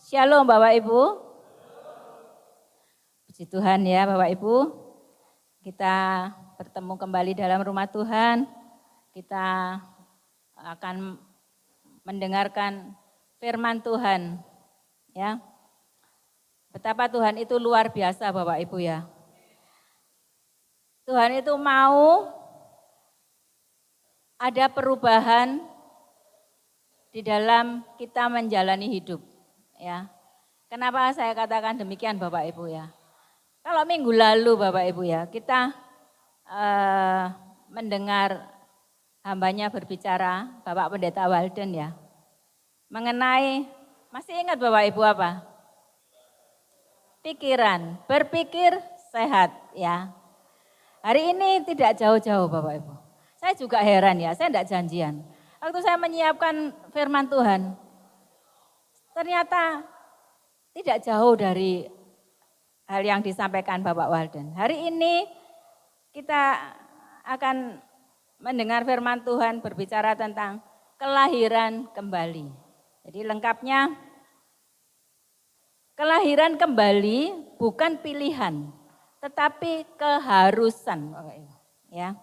Shalom Bapak Ibu. Puji Tuhan ya Bapak Ibu. Kita bertemu kembali dalam rumah Tuhan. Kita akan mendengarkan firman Tuhan. Ya. Betapa Tuhan itu luar biasa Bapak Ibu ya. Tuhan itu mau ada perubahan di dalam kita menjalani hidup. Ya, kenapa saya katakan demikian Bapak Ibu ya? Kalau minggu lalu Bapak Ibu ya, kita mendengar hambanya berbicara, Bapak Pendeta Walden ya, mengenai, masih ingat Bapak Ibu apa? Pikiran, berpikir sehat ya. Hari ini tidak jauh-jauh Bapak Ibu. Saya juga heran ya, saya tidak janjian. Waktu saya menyiapkan firman Tuhan, ternyata tidak jauh dari hal yang disampaikan Bapak Walden. Hari ini kita akan mendengar firman Tuhan berbicara tentang kelahiran kembali. Jadi lengkapnya, kelahiran kembali bukan pilihan, tetapi keharusan. Ya.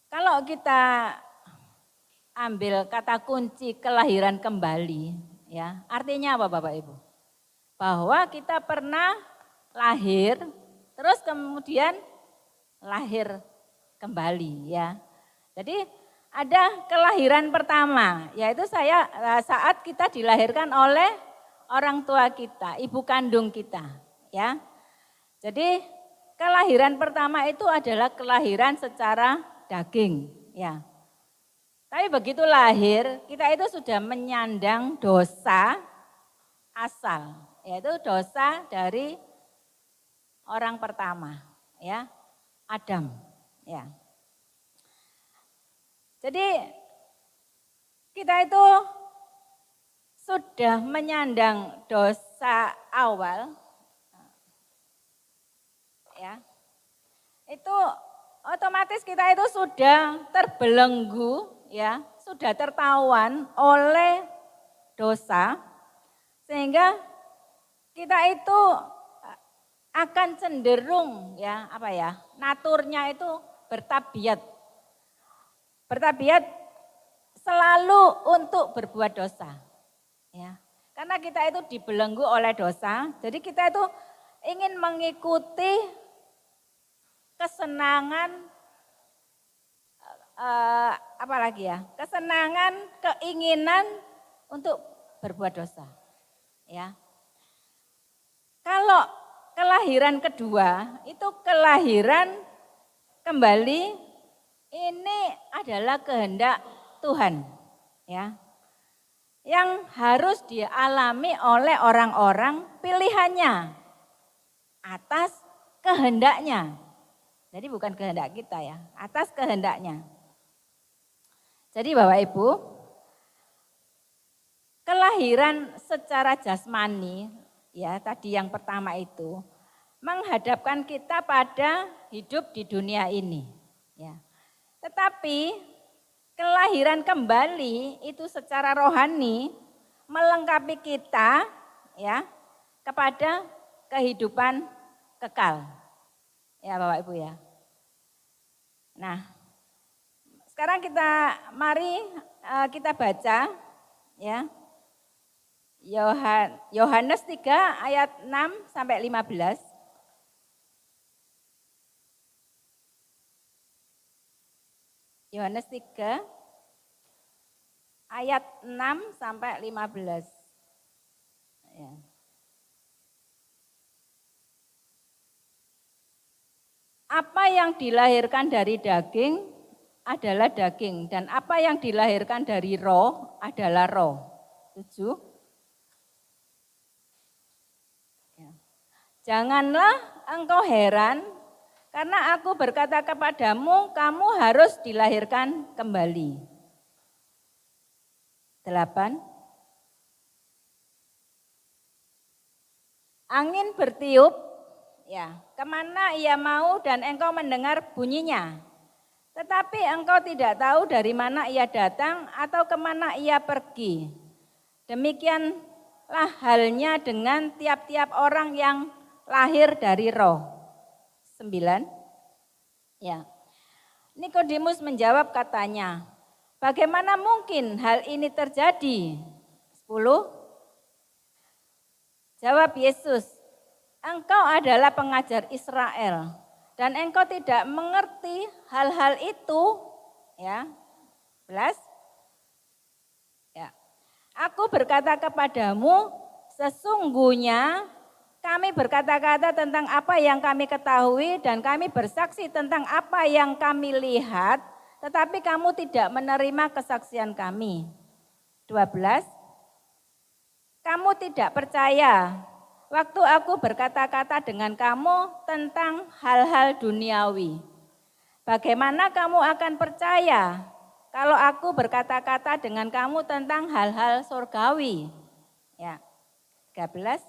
Kalau kita ambil kata kunci kelahiran kembali, ya artinya apa Bapak Ibu? Bahwa kita pernah lahir, terus kemudian lahir kembali, ya. Jadi ada kelahiran pertama, yaitu saat kita dilahirkan oleh orang tua kita, ibu kandung kita, ya. Jadi kelahiran pertama itu adalah kelahiran secara daging, ya. Tapi begitu lahir, kita itu sudah menyandang dosa asal, yaitu dosa dari orang pertama, ya, Adam, ya. Jadi kita itu sudah menyandang dosa awal, ya. Itu otomatis kita itu sudah terbelenggu, ya, sudah tertawan oleh dosa, sehingga kita itu akan cenderung ya naturnya itu bertabiat selalu untuk berbuat dosa, ya, karena kita itu dibelenggu oleh dosa, jadi kita itu ingin mengikuti kesenangan kesenangan, keinginan untuk berbuat dosa. Ya. Kalau kelahiran kedua, itu kelahiran kembali, ini adalah kehendak Tuhan. Ya. Yang harus dialami oleh orang-orang pilihannya atas kehendaknya. Jadi bukan kehendak kita ya, atas kehendaknya. Jadi Bapak Ibu, kelahiran secara jasmani, ya tadi yang pertama itu, menghadapkan kita pada hidup di dunia ini. Ya. Tetapi kelahiran kembali itu secara rohani melengkapi kita ya kepada kehidupan kekal. Ya Bapak Ibu ya. Nah, sekarang mari kita baca ya. Yohanes 3 ayat 6 sampai 15. Yohanes 3 ayat 6 sampai 15. Ya. Apa yang dilahirkan dari daging adalah daging, dan apa yang dilahirkan dari roh adalah roh. 7. Ya. Janganlah engkau heran, karena aku berkata kepadamu, kamu harus dilahirkan kembali. 8. Angin bertiup, ya, kemana ia mau dan engkau mendengar bunyinya. Tetapi engkau tidak tahu dari mana ia datang atau kemana ia pergi. Demikian halnya dengan tiap-tiap orang yang lahir dari roh. 9. Ya. Nikodemus menjawab katanya, bagaimana mungkin hal ini terjadi? 10. Jawab Yesus, engkau adalah pengajar Israel dan engkau tidak mengerti hal-hal itu. Ya. 11. Ya. Aku berkata kepadamu, sesungguhnya kami berkata-kata tentang apa yang kami ketahui dan kami bersaksi tentang apa yang kami lihat, tetapi kamu tidak menerima kesaksian kami. 12. Kamu tidak percaya waktu aku berkata-kata dengan kamu tentang hal-hal duniawi. Bagaimana kamu akan percaya kalau aku berkata-kata dengan kamu tentang hal-hal surgawi? Ya. 13.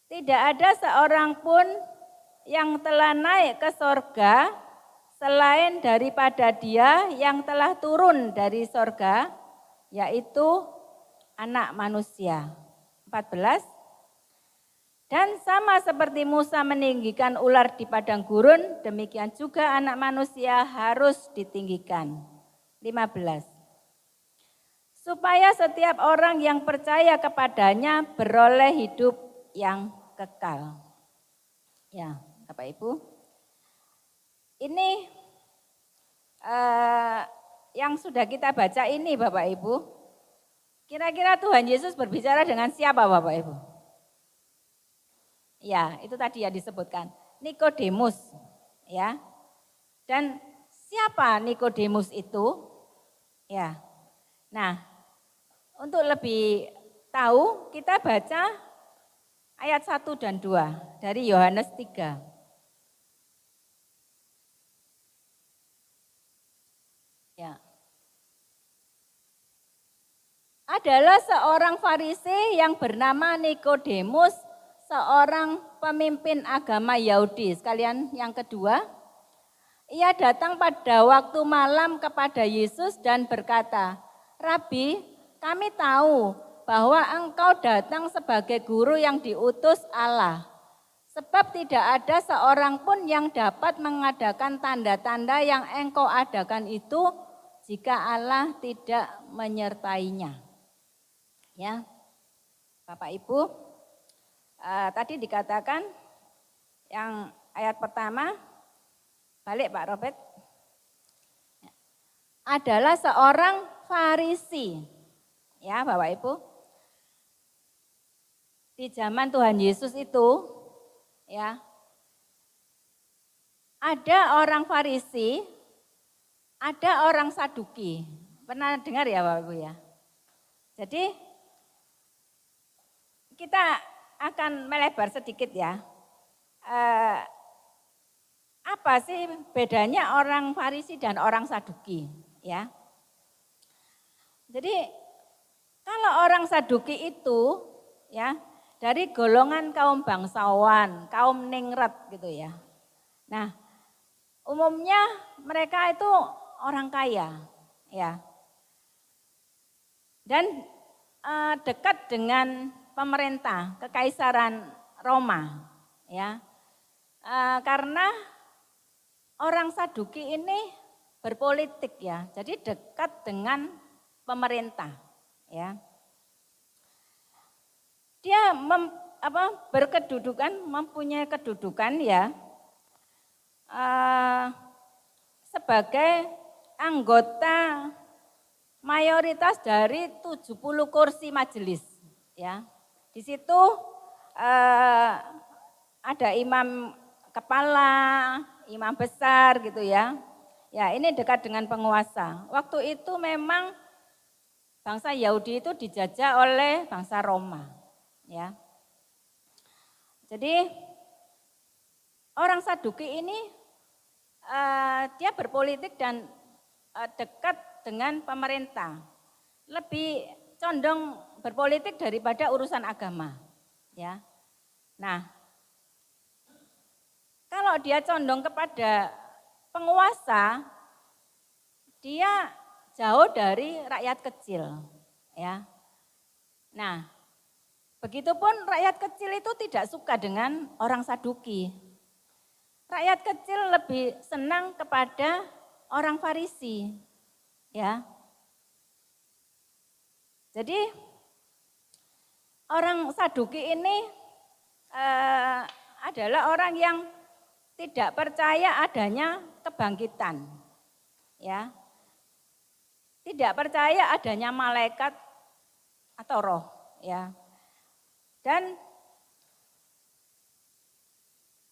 Tidak ada seorang pun yang telah naik ke sorga selain daripada Dia yang telah turun dari sorga, yaitu Anak Manusia. 14. Dan sama seperti Musa meninggikan ular di padang gurun, demikian juga Anak Manusia harus ditinggikan. 15. Supaya setiap orang yang percaya kepadanya beroleh hidup yang kekal. Ya, Bapak Ibu. Ini yang sudah kita baca ini Bapak Ibu. Kira-kira Tuhan Yesus berbicara dengan siapa Bapak Ibu? Ya, itu tadi ya disebutkan. Nikodemus, ya. Dan siapa Nikodemus itu? Ya. Nah, untuk lebih tahu kita baca ayat 1 dan 2 dari Yohanes 3. Ya. Adalah seorang Farisi yang bernama Nikodemus, seorang pemimpin agama Yahudi. Sekalian yang kedua, ia datang pada waktu malam kepada Yesus dan berkata, Rabi, kami tahu bahwa engkau datang sebagai guru yang diutus Allah. Sebab tidak ada seorang pun yang dapat mengadakan tanda-tanda yang engkau adakan itu jika Allah tidak menyertainya. Ya, Bapak Ibu, tadi dikatakan yang ayat pertama, balik Pak Robert, adalah seorang Farisi. Ya Bapak Ibu, di zaman Tuhan Yesus itu, ya, ada orang Farisi, ada orang Saduki. Pernah dengar ya Bapak Ibu ya? Jadi kita akan melebar sedikit ya. Apa sih bedanya orang Farisi dan orang Saduki? Ya. Jadi kalau orang Saduki itu ya dari golongan kaum bangsawan, kaum ningrat gitu ya. Nah, umumnya mereka itu orang kaya, ya. Dan dekat dengan pemerintah, kekaisaran Roma, ya. Karena orang Saduki ini berpolitik ya, jadi dekat dengan pemerintah, ya. Dia mempunyai kedudukan ya sebagai anggota mayoritas dari 70 kursi majelis, ya. Di situ ada imam kepala, imam besar gitu ya. Ya, ini dekat dengan penguasa. Waktu itu memang bangsa Yahudi itu dijajah oleh bangsa Roma, ya. Jadi orang Saduki ini dia berpolitik dan dekat dengan pemerintah. Lebih condong berpolitik daripada urusan agama, ya. Nah, kalau dia condong kepada penguasa, dia jauh dari rakyat kecil, ya. Nah, Begitupun rakyat kecil itu tidak suka dengan orang Saduki. Rakyat kecil lebih senang kepada orang Farisi. Ya. Jadi orang Saduki ini adalah orang yang tidak percaya adanya kebangkitan. Ya. Tidak percaya adanya malaikat atau roh, ya. Dan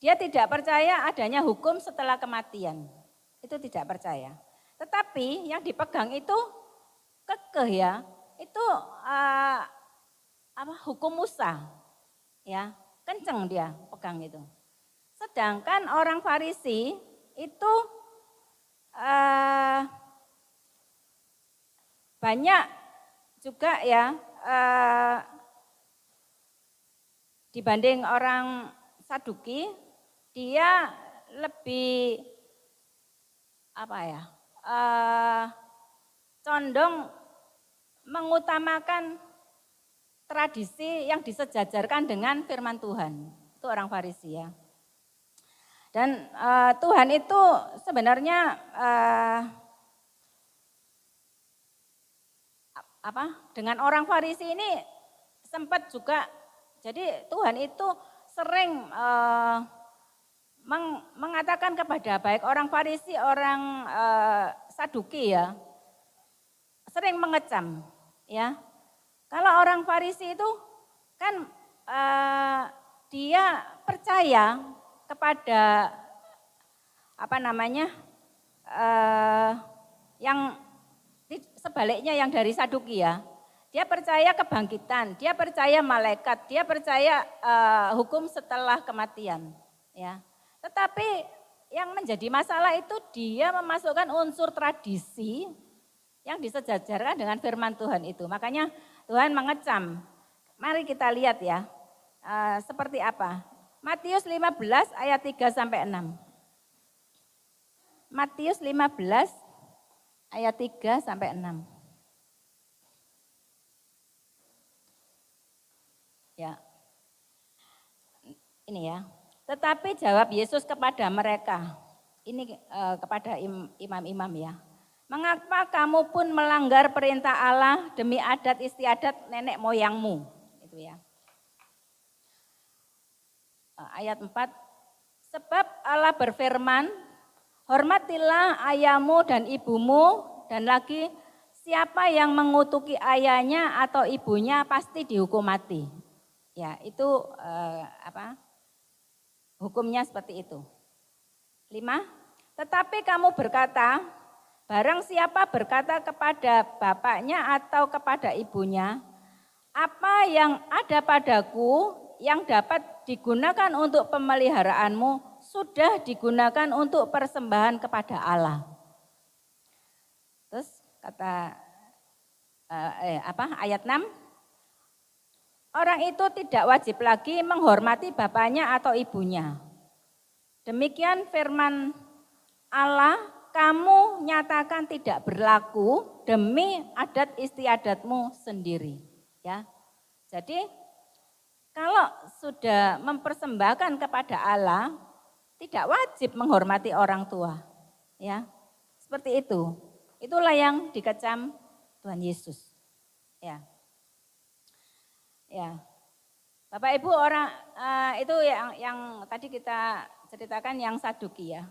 dia tidak percaya adanya hukum setelah kematian. Itu tidak percaya. Tetapi yang dipegang itu kekeh, ya. Itu hukum Musa. Ya, kenceng dia pegang itu. Sedangkan orang Farisi itu banyak juga, ya, dibanding orang Saduki, dia lebih condong mengutamakan tradisi yang disejajarkan dengan firman Tuhan. Itu orang Farisi, ya. Dan Tuhan itu sebenarnya dengan orang Farisi ini sempat juga, jadi Tuhan itu sering mengatakan kepada baik orang Farisi, orang Saduki, ya, sering mengecam, ya. Kalau orang Farisi itu kan dia percaya kepada yang sebaliknya yang dari Saduki, ya. Dia percaya kebangkitan, dia percaya malaikat, dia percaya hukum setelah kematian, ya. Tetapi yang menjadi masalah itu dia memasukkan unsur tradisi yang disejajarkan dengan firman Tuhan itu. Makanya Tuhan mengecam. Mari kita lihat, ya, seperti apa. Matius 15 ayat 3 sampai 6. Matius 15 ayat 3 sampai 6. Ya. Ini, ya. Tetapi jawab Yesus kepada mereka. Ini kepada imam-imam, ya. Mengapa kamu pun melanggar perintah Allah demi adat istiadat nenek moyangmu? Itu, ya. Ayat 4. Sebab Allah berfirman, hormatilah ayahmu dan ibumu, dan lagi siapa yang mengutuki ayahnya atau ibunya pasti dihukum mati. Ya, itu hukumnya seperti itu. 5. Tetapi kamu berkata, barang siapa berkata kepada bapaknya atau kepada ibunya, apa yang ada padaku yang dapat digunakan untuk pemeliharaanmu sudah digunakan untuk persembahan kepada Allah. Terus kata ayat 6, orang itu tidak wajib lagi menghormati bapaknya atau ibunya. Demikian firman Allah, kamu nyatakan tidak berlaku demi adat istiadatmu sendiri. Ya, jadi kalau sudah mempersembahkan kepada Allah, tidak wajib menghormati orang tua. Ya, seperti itu. Itulah yang dikecam Tuhan Yesus. Ya. Ya, Bapak Ibu, orang itu yang tadi kita ceritakan yang Saduki, ya.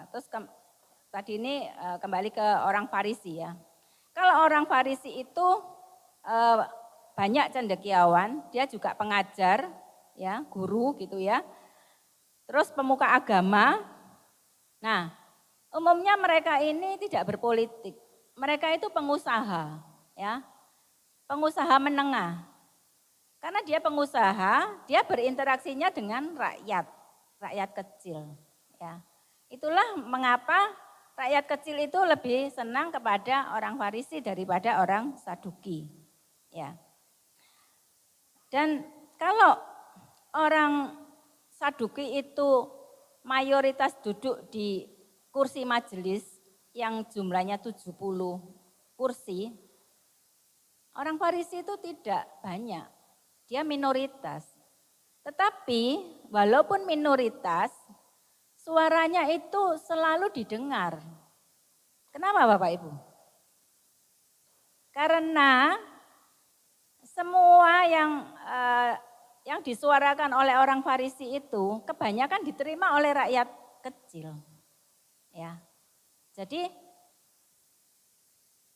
Terus tadi ini kembali ke orang Farisi, ya. Kalau orang Farisi itu banyak cendekiawan, dia juga pengajar, ya, guru gitu, ya. Terus pemuka agama. Nah, umumnya mereka ini tidak berpolitik. Mereka itu pengusaha, ya. Pengusaha menengah. Karena dia pengusaha, dia berinteraksinya dengan rakyat kecil. Ya. Itulah mengapa rakyat kecil itu lebih senang kepada orang Farisi daripada orang Saduki. Ya. Dan kalau orang Saduki itu mayoritas duduk di kursi majelis yang jumlahnya 70 kursi, orang Farisi itu tidak banyak. dia minoritas. Tetapi walaupun minoritas, suaranya itu selalu didengar. Kenapa Bapak Ibu? Karena semua yang disuarakan oleh orang Farisi itu kebanyakan diterima oleh rakyat kecil. Ya. Jadi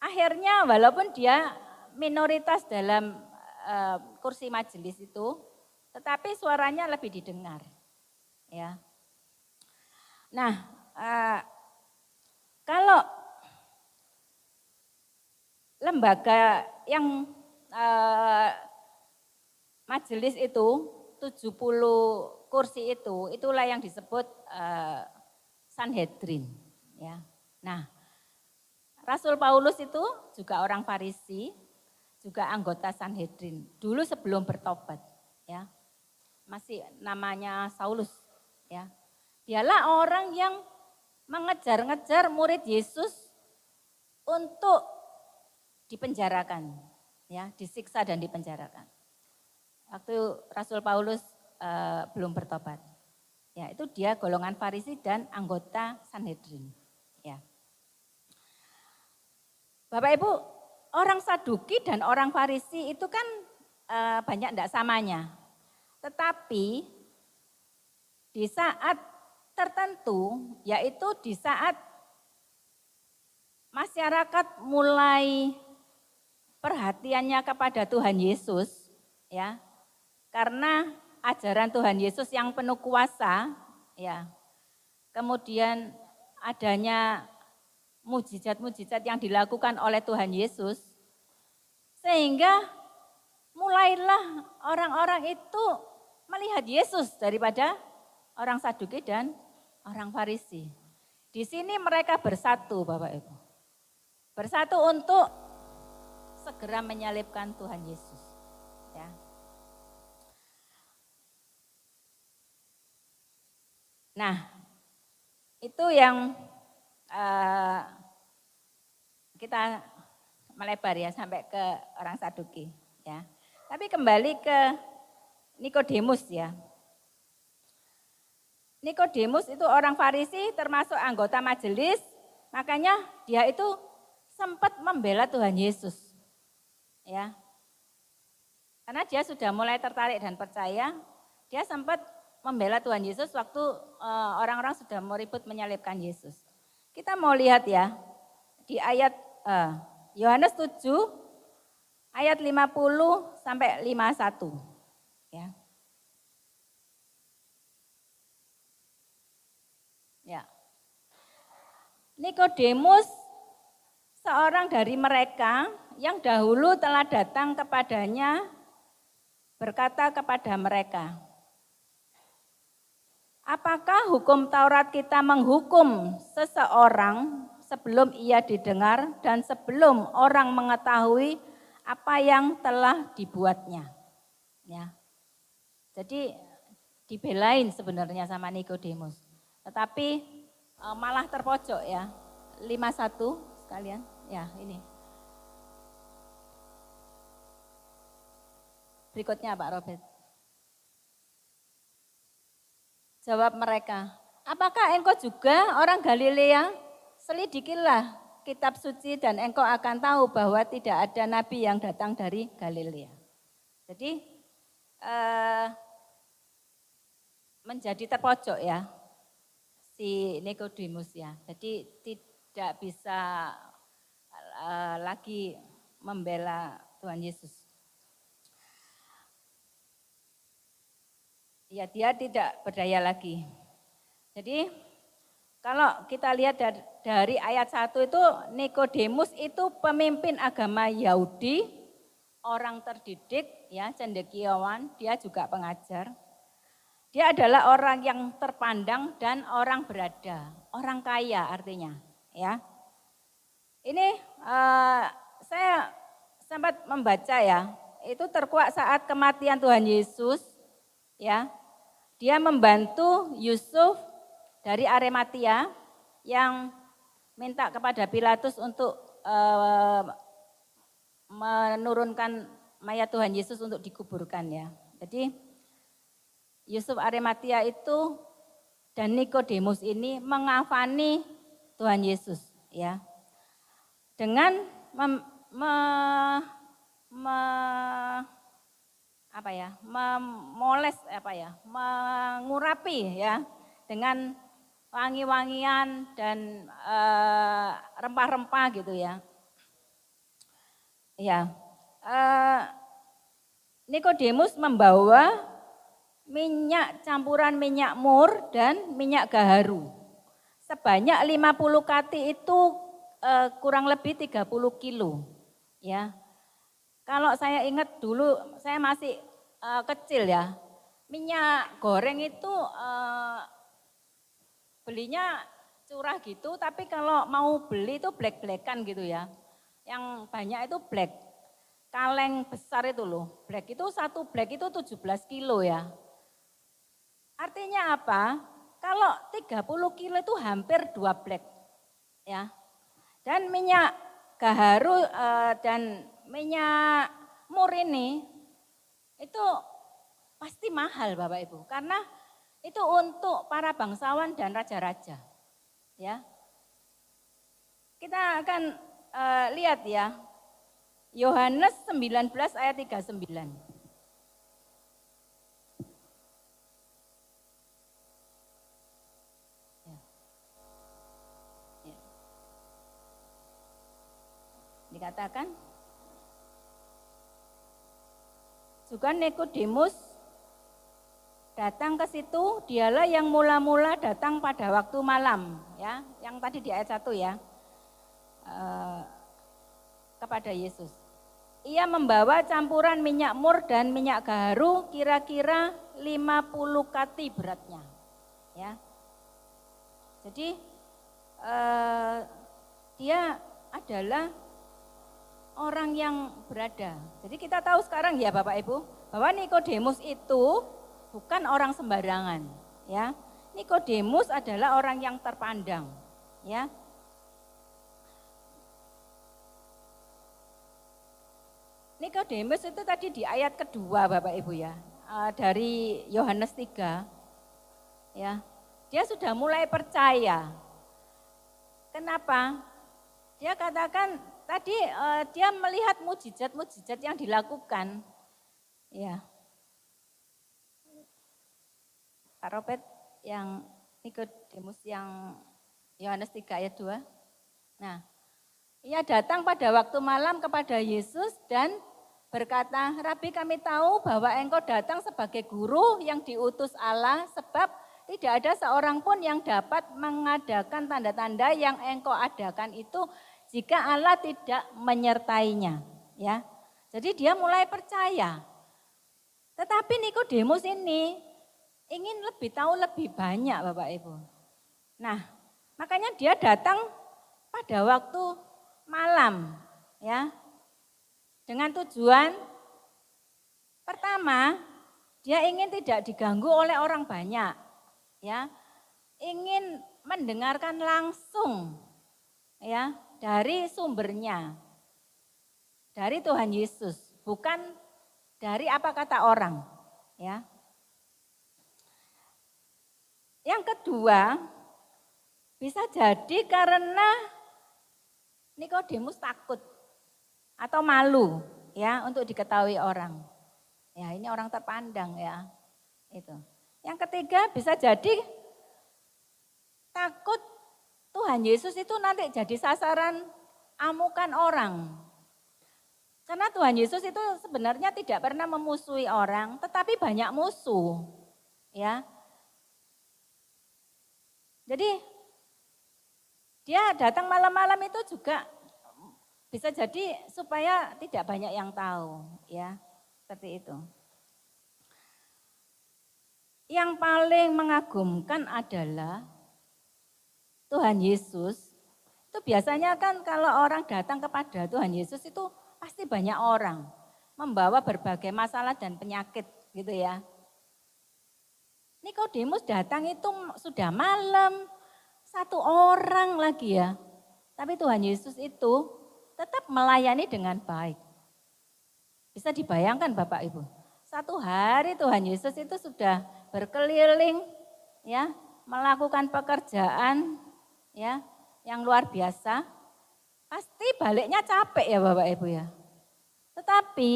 akhirnya walaupun dia minoritas dalam kursi majelis itu, tetapi suaranya lebih didengar. Ya. Nah, kalau lembaga yang majelis itu 70 kursi itu, itulah yang disebut Sanhedrin. Ya. Nah, Rasul Paulus itu juga orang Farisi, juga anggota Sanhedrin. Dulu sebelum bertobat, ya, masih namanya Saulus. Ya, dialah orang yang mengejar-ngejar murid Yesus untuk dipenjarakan, ya, disiksa dan dipenjarakan. Waktu Rasul Paulus belum bertobat, ya, itu dia golongan Farisi dan anggota Sanhedrin. Ya. Bapak Ibu, orang Saduki dan orang Farisi itu kan banyak tidak samanya. Tetapi di saat tertentu, yaitu di saat masyarakat mulai perhatiannya kepada Tuhan Yesus, ya, karena ajaran Tuhan Yesus yang penuh kuasa, ya, kemudian adanya mujizat-mujizat yang dilakukan oleh Tuhan Yesus, sehingga mulailah orang-orang itu melihat Yesus daripada orang Saduki dan orang Farisi. Di sini mereka bersatu, Bapak Ibu. Bersatu untuk segera menyalibkan Tuhan Yesus. Ya. Nah, itu yang kita melebar ya sampai ke orang Saduki. Ya. Tapi kembali ke Nikodemus ya. Nikodemus itu orang Farisi termasuk anggota majelis, makanya dia itu sempat membela Tuhan Yesus. Ya. Karena dia sudah mulai tertarik dan percaya, dia sempat membela Tuhan Yesus waktu orang-orang sudah mau ribut menyalibkan Yesus. Kita mau lihat ya, di ayat Yohanes 7 ayat 50 sampai 51. Ya. Ya. Nikodemus seorang dari mereka yang dahulu telah datang kepadanya berkata kepada mereka, apakah hukum Taurat kita menghukum seseorang sebelum ia didengar dan sebelum orang mengetahui apa yang telah dibuatnya? Ya. Jadi dibelain sebenarnya sama Nikodemus. Tetapi malah terpojok ya. 51 sekalian. Ya, ini. Berikutnya Pak Robert. Jawab mereka, apakah engkau juga orang Galilea? Selidikilah kitab suci dan engkau akan tahu bahwa tidak ada nabi yang datang dari Galilea. Jadi menjadi terpojok ya si Nikodemus ya. Jadi tidak bisa lagi membela Tuhan Yesus. Ya, dia tidak berdaya lagi. Jadi kalau kita lihat dari ayat 1 itu, Nikodemus itu pemimpin agama Yahudi, orang terdidik, ya, cendekiawan, dia juga pengajar. Dia adalah orang yang terpandang dan orang berada, orang kaya artinya, ya. Ini saya sempat membaca ya, itu terkuak saat kematian Tuhan Yesus, ya. Dia membantu Yusuf dari Arimatia yang minta kepada Pilatus untuk menurunkan mayat Tuhan Yesus untuk dikuburkan ya. Jadi Yusuf Arimatia itu dan Nikodemus ini mengafani Tuhan Yesus ya. Dengan mengurapi ya dengan wangi-wangian dan rempah-rempah gitu ya. Ya, Nikodemus membawa minyak campuran minyak mur dan minyak gaharu. Sebanyak 50 kati itu kurang lebih 30 kilo. Ya. Kalau saya ingat dulu saya masih kecil ya. Minyak goreng itu belinya curah gitu, tapi kalau mau beli itu black-blackan gitu ya. Yang banyak itu black. Kaleng besar itu loh. Black itu satu black itu 17 kilo ya. Artinya apa? Kalau 30 kilo itu hampir 2 black. Ya. Dan minyak gaharu dan minyak mur ini itu pasti mahal Bapak Ibu. Karena itu untuk para bangsawan dan raja-raja. Ya. Kita akan lihat ya. Yohanes 19 ayat 39. Dikatakan juga Nikodemus datang ke situ, dialah yang mula-mula datang pada waktu malam, ya, yang tadi di ayat 1 ya, kepada Yesus. Ia membawa campuran minyak mur dan minyak gaharu kira-kira 50 kati beratnya, ya. Jadi dia adalah orang yang berada. Jadi kita tahu sekarang ya Bapak Ibu, bahwa Nikodemus itu bukan orang sembarangan, ya. Nikodemus adalah orang yang terpandang, ya. Nikodemus itu tadi di ayat kedua Bapak Ibu ya, dari Yohanes 3, ya. Dia sudah mulai percaya. Kenapa? Dia katakan tadi dia melihat mujizat-mujizat yang dilakukan, ya. Pak Robert yang Nikodemus yang Yohanes 3 ayat 2. Nah, ia datang pada waktu malam kepada Yesus dan berkata, Rabi, kami tahu bahwa engkau datang sebagai guru yang diutus Allah, sebab tidak ada seorang pun yang dapat mengadakan tanda-tanda yang engkau adakan itu jika Allah tidak menyertainya, ya. Jadi dia mulai percaya. Tetapi Nikodemus ini ingin lebih tahu lebih banyak Bapak Ibu. Nah, makanya dia datang pada waktu malam, ya. Dengan tujuan pertama, dia ingin tidak diganggu oleh orang banyak, ya. Ingin mendengarkan langsung, ya, dari sumbernya. Dari Tuhan Yesus, bukan dari apa kata orang, ya. Yang kedua, bisa jadi karena Nikodemus takut atau malu ya untuk diketahui orang. Ya, ini orang terpandang ya. Itu. Yang ketiga bisa jadi takut Tuhan Yesus itu nanti jadi sasaran amukan orang. Karena Tuhan Yesus itu sebenarnya tidak pernah memusuhi orang, tetapi banyak musuh. Ya. Jadi dia datang malam-malam itu juga bisa jadi supaya tidak banyak yang tahu, ya, seperti itu. Yang paling mengagumkan adalah Tuhan Yesus. Itu biasanya kan kalau orang datang kepada Tuhan Yesus itu pasti banyak orang membawa berbagai masalah dan penyakit, gitu ya. Nikodemus datang itu sudah malam, satu orang lagi ya. Tapi Tuhan Yesus itu tetap melayani dengan baik. Bisa dibayangkan Bapak Ibu, satu hari Tuhan Yesus itu sudah berkeliling ya, melakukan pekerjaan ya yang luar biasa. Pasti baliknya capek ya Bapak Ibu ya. Tetapi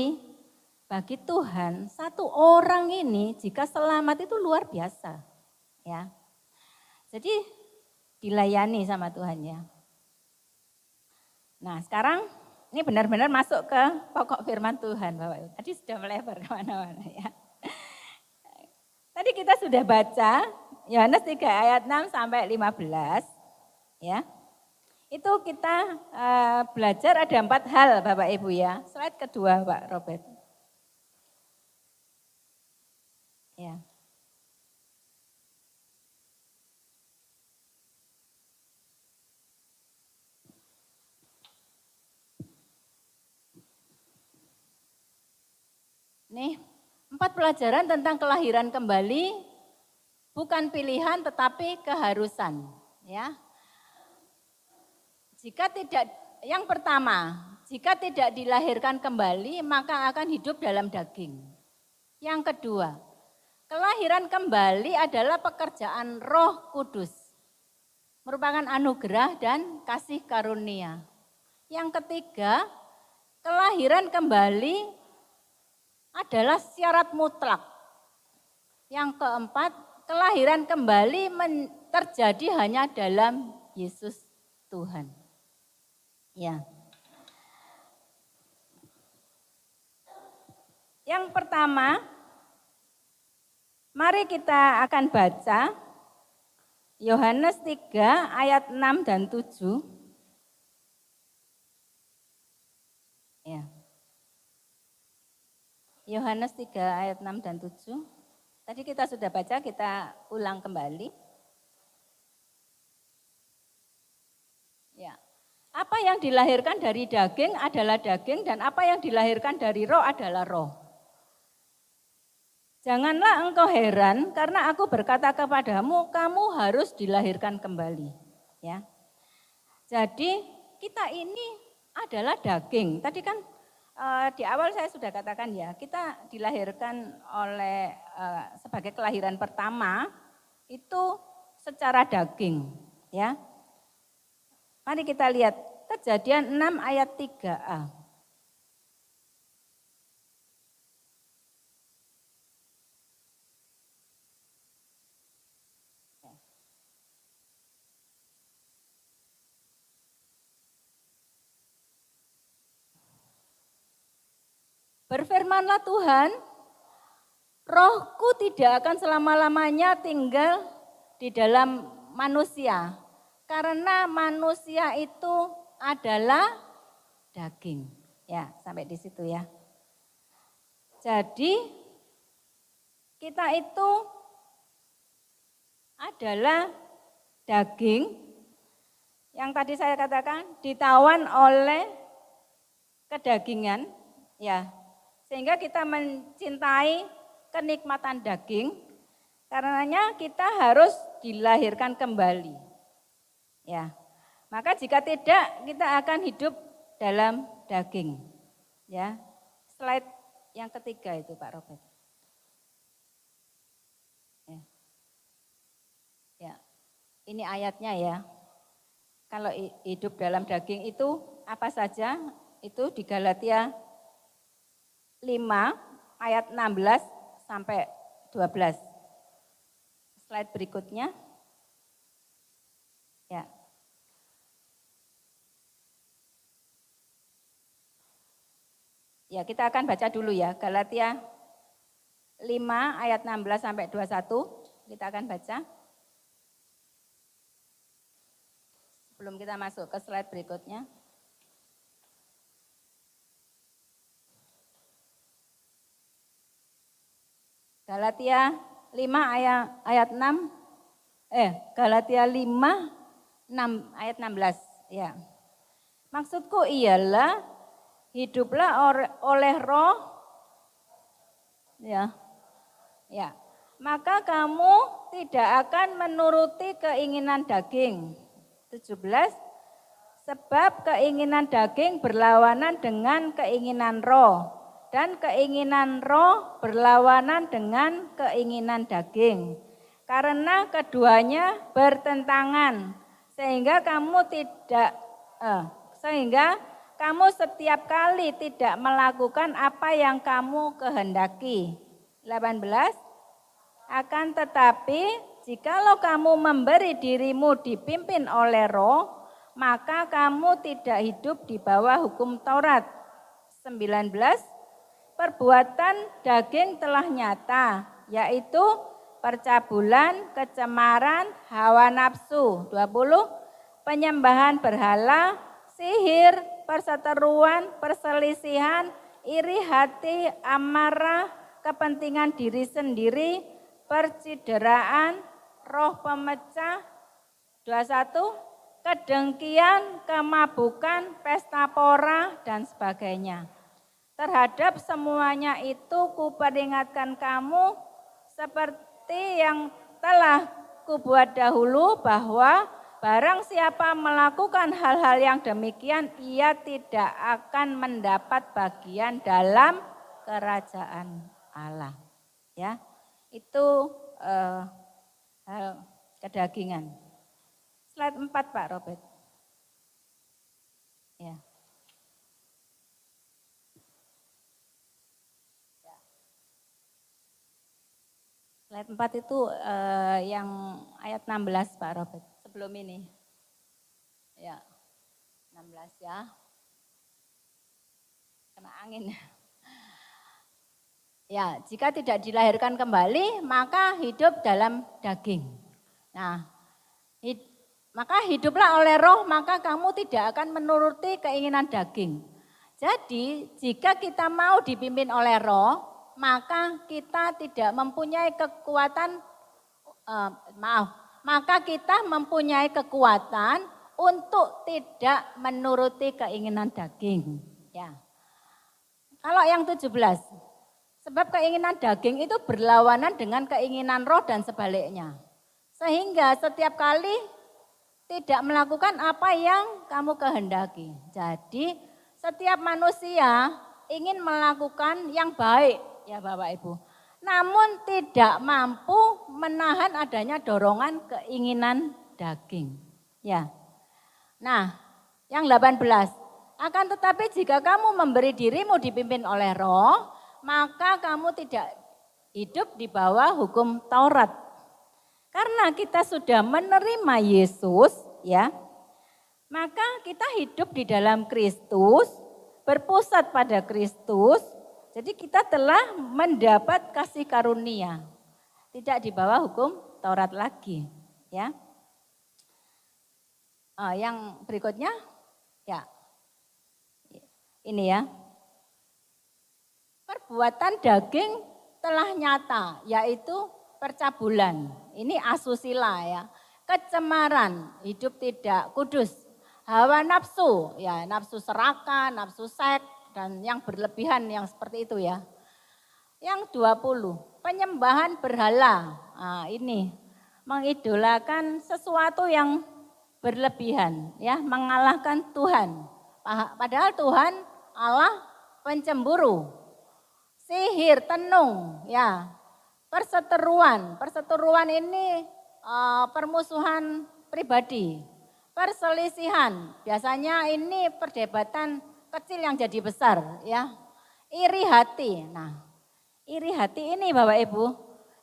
bagi Tuhan satu orang ini jika selamat itu luar biasa ya. Jadi dilayani sama Tuhan ya. Nah sekarang ini benar-benar masuk ke pokok firman Tuhan Bapak Ibu. Tadi sudah melebar kemana-mana ya. Tadi kita sudah baca Yohanes 3 ayat 6 sampai 15 ya. Itu kita belajar ada 4 hal Bapak Ibu ya. Slide kedua Pak Robert. Ya. Nih, 4 pelajaran tentang kelahiran kembali bukan pilihan tetapi keharusan, ya. Jika tidak, yang pertama, jika tidak dilahirkan kembali maka akan hidup dalam daging. Yang kedua, kelahiran kembali adalah pekerjaan Roh Kudus. Merupakan anugerah dan kasih karunia. Yang ketiga, kelahiran kembali adalah syarat mutlak. Yang keempat, kelahiran kembali terjadi hanya dalam Yesus Tuhan. Ya. Yang pertama, mari kita akan baca Yohanes 3 ayat 6 dan 7. Ya. Yohanes 3 ayat 6 dan 7. Tadi kita sudah baca, kita ulang kembali. Ya. Apa yang dilahirkan dari daging adalah daging dan apa yang dilahirkan dari roh adalah roh. Janganlah engkau heran karena aku berkata kepadamu, kamu harus dilahirkan kembali. Ya. Jadi kita ini adalah daging. Tadi kan di awal saya sudah katakan ya, kita dilahirkan oleh sebagai kelahiran pertama itu secara daging, ya. Mari kita lihat Kejadian 6 ayat 3a. Berfirmanlah Tuhan, rohku tidak akan selama-lamanya tinggal di dalam manusia. Karena manusia itu adalah daging. Ya, sampai di situ ya. Jadi kita itu adalah daging yang tadi saya katakan ditawan oleh kedagingan. Ya, sehingga kita mencintai kenikmatan daging, karenanya kita harus dilahirkan kembali. Ya, maka jika tidak kita akan hidup dalam daging. Ya, slide yang ketiga itu Pak Robert. Ya, ya. Ini ayatnya ya. Kalau hidup dalam daging itu apa saja? Itu di Galatia 5 ayat 16 sampai 12. Slide berikutnya. Ya. Ya, kita akan baca dulu ya. Galatia 5 ayat 16 sampai 21. Kita akan baca. Sebelum kita masuk ke slide berikutnya. Galatia 5 ayat 6. Galatia 5 6 ayat 16 ya. Maksudku ialah hiduplah oleh roh ya. Ya. Maka kamu tidak akan menuruti keinginan daging. 17 sebab keinginan daging berlawanan dengan keinginan roh dan keinginan roh berlawanan dengan keinginan daging. Karena keduanya bertentangan, sehingga kamu setiap kali tidak melakukan apa yang kamu kehendaki. 18. Akan tetapi, jikalau kamu memberi dirimu dipimpin oleh roh, maka kamu tidak hidup di bawah hukum Taurat. 19. Perbuatan daging telah nyata, yaitu percabulan, kecemaran, hawa nafsu. 20. Penyembahan berhala, sihir, perseteruan, perselisihan, iri hati, amarah, kepentingan diri sendiri, percideraan, roh pemecah. 21. Kedengkian, kemabukan, pesta pora, dan sebagainya. Terhadap semuanya itu kuperingatkan kamu seperti yang telah kubuat dahulu, bahwa barang siapa melakukan hal-hal yang demikian, ia tidak akan mendapat bagian dalam kerajaan Allah. Ya, itu hal kedagingan. Slide 4 Pak Robert. Ya. Slide 4 itu yang ayat 16 Pak Robert, sebelum ini. Ya, 16 ya. Kena angin. Ya, jika tidak dilahirkan kembali, maka hidup dalam daging. Nah, maka hiduplah oleh roh, maka kamu tidak akan menuruti keinginan daging. Jadi jika kita mau dipimpin oleh roh, maka kita tidak mempunyai kekuatan, maka kita mempunyai kekuatan untuk tidak menuruti keinginan daging. Ya. Kalau yang 17, sebab keinginan daging itu berlawanan dengan keinginan roh dan sebaliknya. Sehingga setiap kali tidak melakukan apa yang kamu kehendaki. Jadi setiap manusia ingin melakukan yang baik, ya Bapak Ibu. Namun tidak mampu menahan adanya dorongan keinginan daging. Ya. Nah, yang 18. Akan tetapi jika kamu memberi dirimu dipimpin oleh roh, maka kamu tidak hidup di bawah hukum Taurat. Karena kita sudah menerima Yesus, ya, maka kita hidup di dalam Kristus, berpusat pada Kristus. Jadi kita telah mendapat kasih karunia, tidak di bawah hukum Taurat lagi, ya. Yang berikutnya, ya, ini ya. Perbuatan daging telah nyata, yaitu percabulan, ini asusila ya, kecemaran, hidup tidak kudus, hawa nafsu, ya nafsu serakah, nafsu seks, dan yang berlebihan yang seperti itu ya. Yang 20, penyembahan berhala, ini mengidolakan sesuatu yang berlebihan, ya mengalahkan Tuhan. Padahal Tuhan Allah pencemburu, sihir, tenung, ya. Perseteruan ini permusuhan pribadi. Perselisihan, biasanya ini perdebatan kecil yang jadi besar ya. Iri hati, nah iri hati ini Bapak Ibu,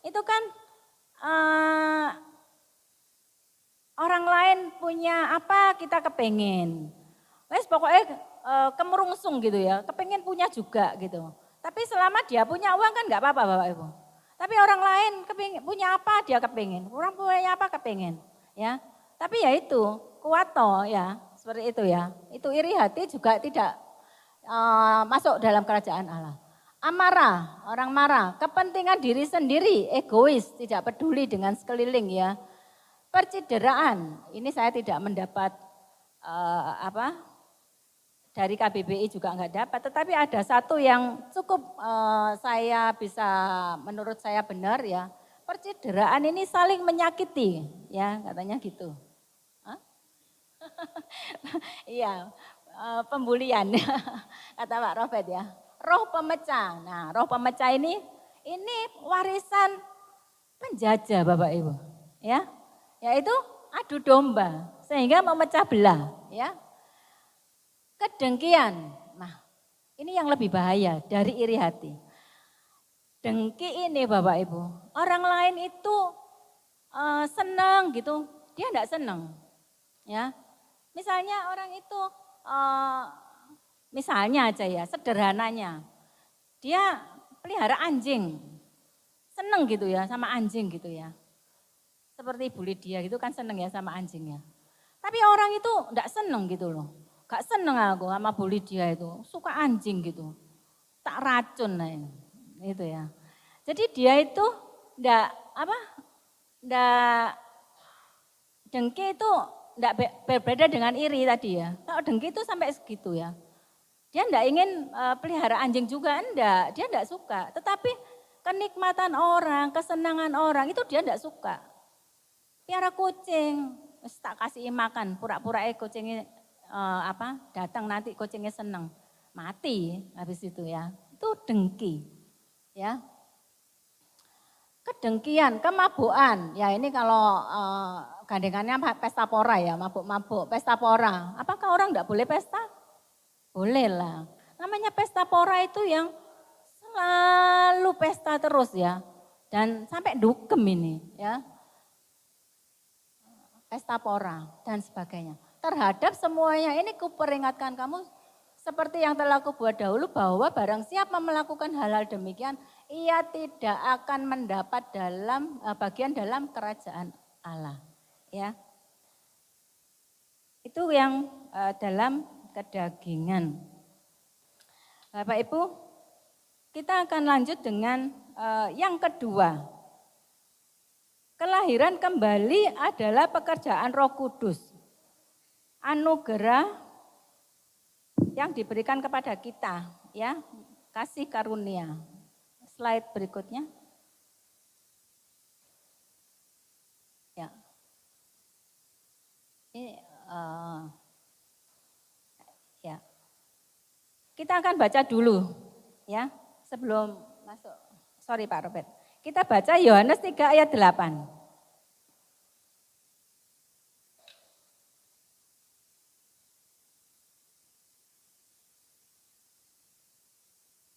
itu kan orang lain punya apa kita kepengen. Wes pokoknya kemerungsung gitu ya, kepengen punya juga gitu. Tapi selama dia punya uang kan nggak apa-apa Bapak Ibu. Tapi orang lain punya apa dia kepingin, orang punya apa kepingin, ya. Tapi ya itu kuat toh ya, seperti itu ya. Itu iri hati juga tidak masuk dalam kerajaan Allah. Amarah, orang marah, kepentingan diri sendiri, egois, tidak peduli dengan sekeliling ya. Percideraan, ini saya tidak mendapat dari KBBI juga enggak dapat, tetapi ada satu yang cukup saya bisa, menurut saya benar ya, percideraan ini saling menyakiti, ya katanya gitu. Iya, pembulian, kata Pak Robert ya. roh pemecah. Nah, roh pemecah ini warisan penjajah Bapak Ibu, ya. Yaitu adu domba sehingga memecah belah, ya. Kedengkian. Nah, ini yang lebih bahaya dari iri hati. Dengki ini Bapak Ibu, orang lain itu senang gitu, dia enggak senang. Ya. Misalnya orang itu misalnya aja ya, sederhananya. Dia pelihara anjing. Seneng gitu ya sama anjing gitu ya. Seperti Bu Lydia gitu kan seneng ya sama anjingnya. Tapi orang itu enggak seneng gitu loh. Gak seneng aku sama Bu Lydia itu, suka anjing gitu. Tak racun nah ini. Itu ya. Jadi dia itu enggak dengki itu enggak berbeda dengan iri tadi ya. Kalau dengki itu sampai segitu ya. Dia enggak ingin pelihara anjing juga, enggak. Dia enggak suka. Tetapi kenikmatan orang, kesenangan orang itu dia enggak suka. Piara kucing, tak kasih makan, pura-pura kucingnya datang nanti kucingnya seneng. Mati habis itu ya. Itu dengki. Ya. Kedengkian, kemabukan. Ya ini kalau gandengannya pesta pora ya, mabuk-mabuk, pesta pora. Apakah orang enggak boleh pesta? Boleh lah. Namanya pesta pora itu yang selalu pesta terus ya. Dan sampai dukem ini ya. Pesta pora dan sebagainya. Terhadap semuanya ini kuperingatkan kamu seperti yang telah kubuat dahulu bahwa barang siapa melakukan hal-hal demikian, ia tidak akan mendapat bagian dalam kerajaan Allah. Ya. Itu yang dalam kedagingan. Bapak Ibu, kita akan lanjut dengan yang kedua. Kelahiran kembali adalah pekerjaan Roh Kudus. Anugerah yang diberikan kepada kita, ya, kasih karunia. Slide berikutnya. Ya. Ini ya. Kita akan baca dulu ya, sebelum masuk. Sorry Pak Robert. Kita baca Yohanes 3 ayat 8.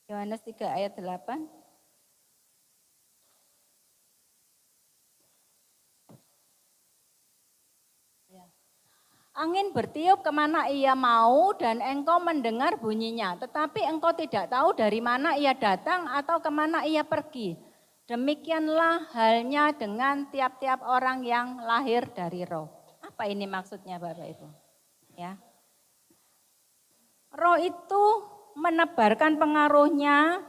Yohanes 3 ayat 8. Angin bertiup kemana ia mau dan engkau mendengar bunyinya. Tetapi engkau tidak tahu dari mana ia datang atau kemana ia pergi. Demikianlah halnya dengan tiap-tiap orang yang lahir dari roh. Apa ini maksudnya Bapak Ibu? Ya. Roh itu menebarkan pengaruhnya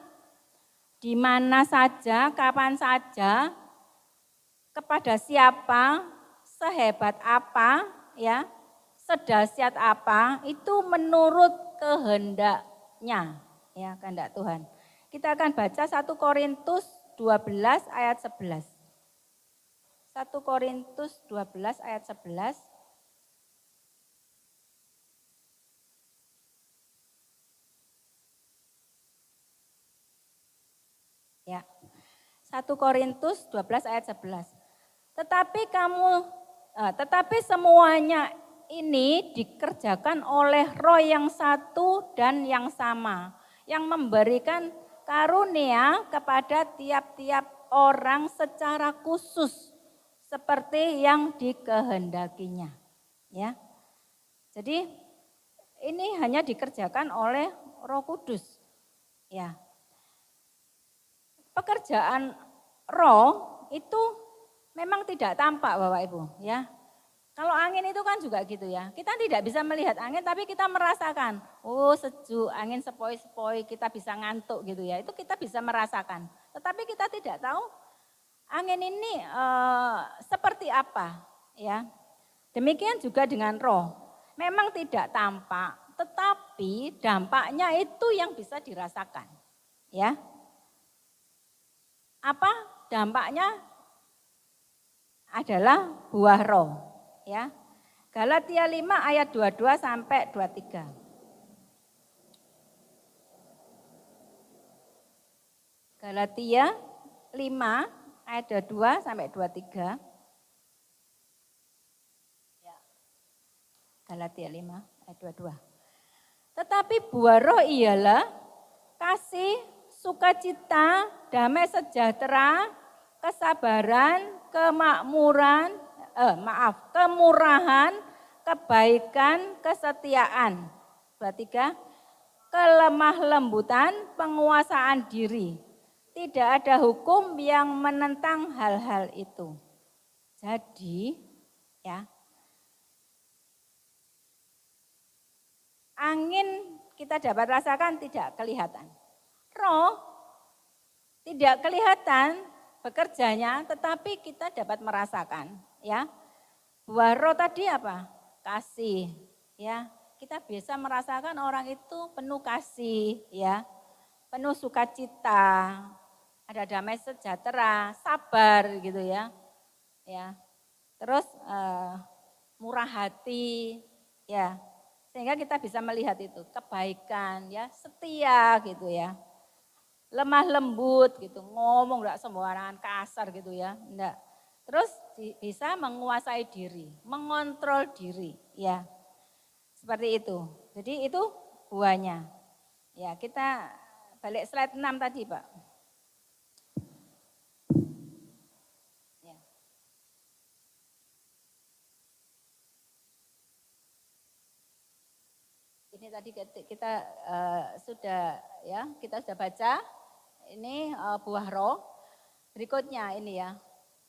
di mana saja, kapan saja, kepada siapa, sehebat apa, ya, sedahsyat apa, itu menurut kehendaknya, ya, kehendak Tuhan. Kita akan baca 1 Korintus 12 ayat 11. 1 Korintus 12 ayat 11. Ya. 1 Korintus 12 ayat 11. Tetapi semuanya ini dikerjakan oleh Roh yang satu dan yang sama, yang memberikan karunia kepada tiap-tiap orang secara khusus seperti yang dikehendakinya. Ya. Jadi ini hanya dikerjakan oleh Roh Kudus. Ya. Pekerjaan roh itu memang tidak tampak Bapak Ibu, ya. Kalau angin itu kan juga gitu ya. Kita tidak bisa melihat angin tapi kita merasakan, oh sejuk, angin sepoi-sepoi, kita bisa ngantuk gitu ya. Itu kita bisa merasakan. Tetapi kita tidak tahu angin ini seperti apa, ya. Demikian juga dengan roh. Memang tidak tampak, tetapi dampaknya itu yang bisa dirasakan, ya. Apa dampaknya? Adalah buah roh, ya. Galatia 5 ayat 22 sampai 23. Galatia 5 ayat 22 sampai 23. Ya. Galatia 5 ayat 22. Tetapi buah roh ialah kasih, sukacita, damai sejahtera, kesabaran, kemurahan, kebaikan, kesetiaan. 23. Kelemah lembutan, penguasaan diri. Tidak ada hukum yang menentang hal-hal itu. Jadi, ya, angin kita dapat rasakan tidak kelihatan. Roh tidak kelihatan bekerjanya, tetapi kita dapat merasakan. Ya, buah roh tadi apa? Kasih. Ya, kita bisa merasakan orang itu penuh kasih. Ya, penuh sukacita. Ada damai sejahtera, sabar gitu ya. Ya. Terus murah hati ya. Sehingga kita bisa melihat itu, kebaikan ya, setia gitu ya. Lemah lembut gitu, ngomong enggak sembarangan kasar gitu ya, enggak. Terus bisa menguasai diri, mengontrol diri ya. Seperti itu. Jadi itu buahnya. Ya, kita balik slide 6 tadi, Pak. Ini tadi kita sudah baca ini buah roh. Berikutnya ini ya.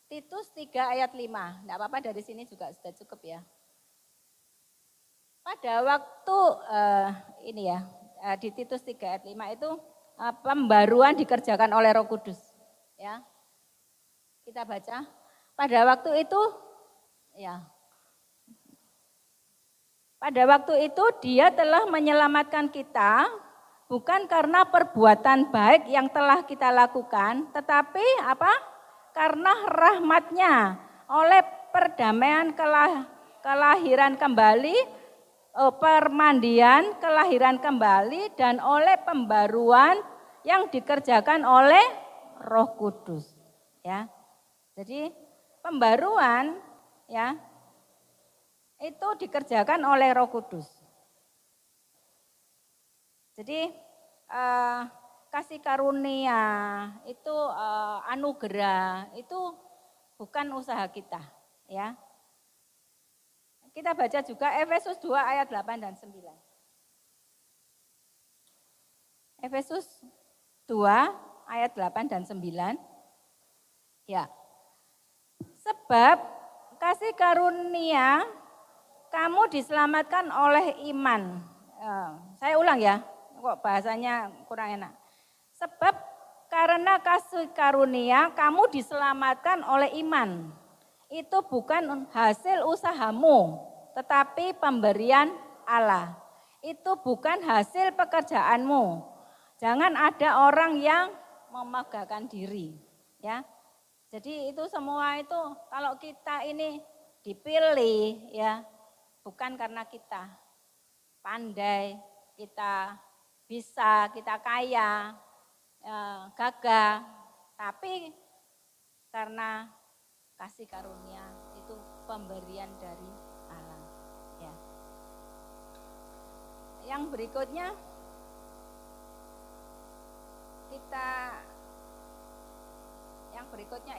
Titus 3 ayat 5. Enggak apa-apa dari sini juga sudah cukup ya. Pada waktu ini ya, di Titus 3 ayat 5 itu pembaruan dikerjakan oleh Roh Kudus. Ya. Kita baca. Pada waktu itu ya. Pada waktu itu dia telah menyelamatkan kita bukan karena perbuatan baik yang telah kita lakukan, tetapi apa? Karena rahmat-Nya oleh perdamaian kelahiran kembali, permandian kelahiran kembali dan oleh pembaruan yang dikerjakan oleh Roh Kudus. Ya. Jadi pembaruan ya itu dikerjakan oleh Roh Kudus. Jadi kasih karunia itu anugerah itu bukan usaha kita, ya. Kita baca juga Efesus 2 ayat 8 dan 9. Efesus 2 ayat 8 dan 9. Ya. Sebab kasih karunia kamu diselamatkan oleh iman. Saya ulang ya, kok bahasanya kurang enak. Sebab karena kasih karunia kamu diselamatkan oleh iman. Itu bukan hasil usahamu, tetapi pemberian Allah. Itu bukan hasil pekerjaanmu. Jangan ada orang yang memegahkan diri. Ya, jadi itu semua itu kalau kita ini dipilih ya. Bukan karena kita pandai, kita bisa, kita kaya, gagah, tapi karena kasih karunia itu pemberian dari Allah. Ya. Yang berikutnya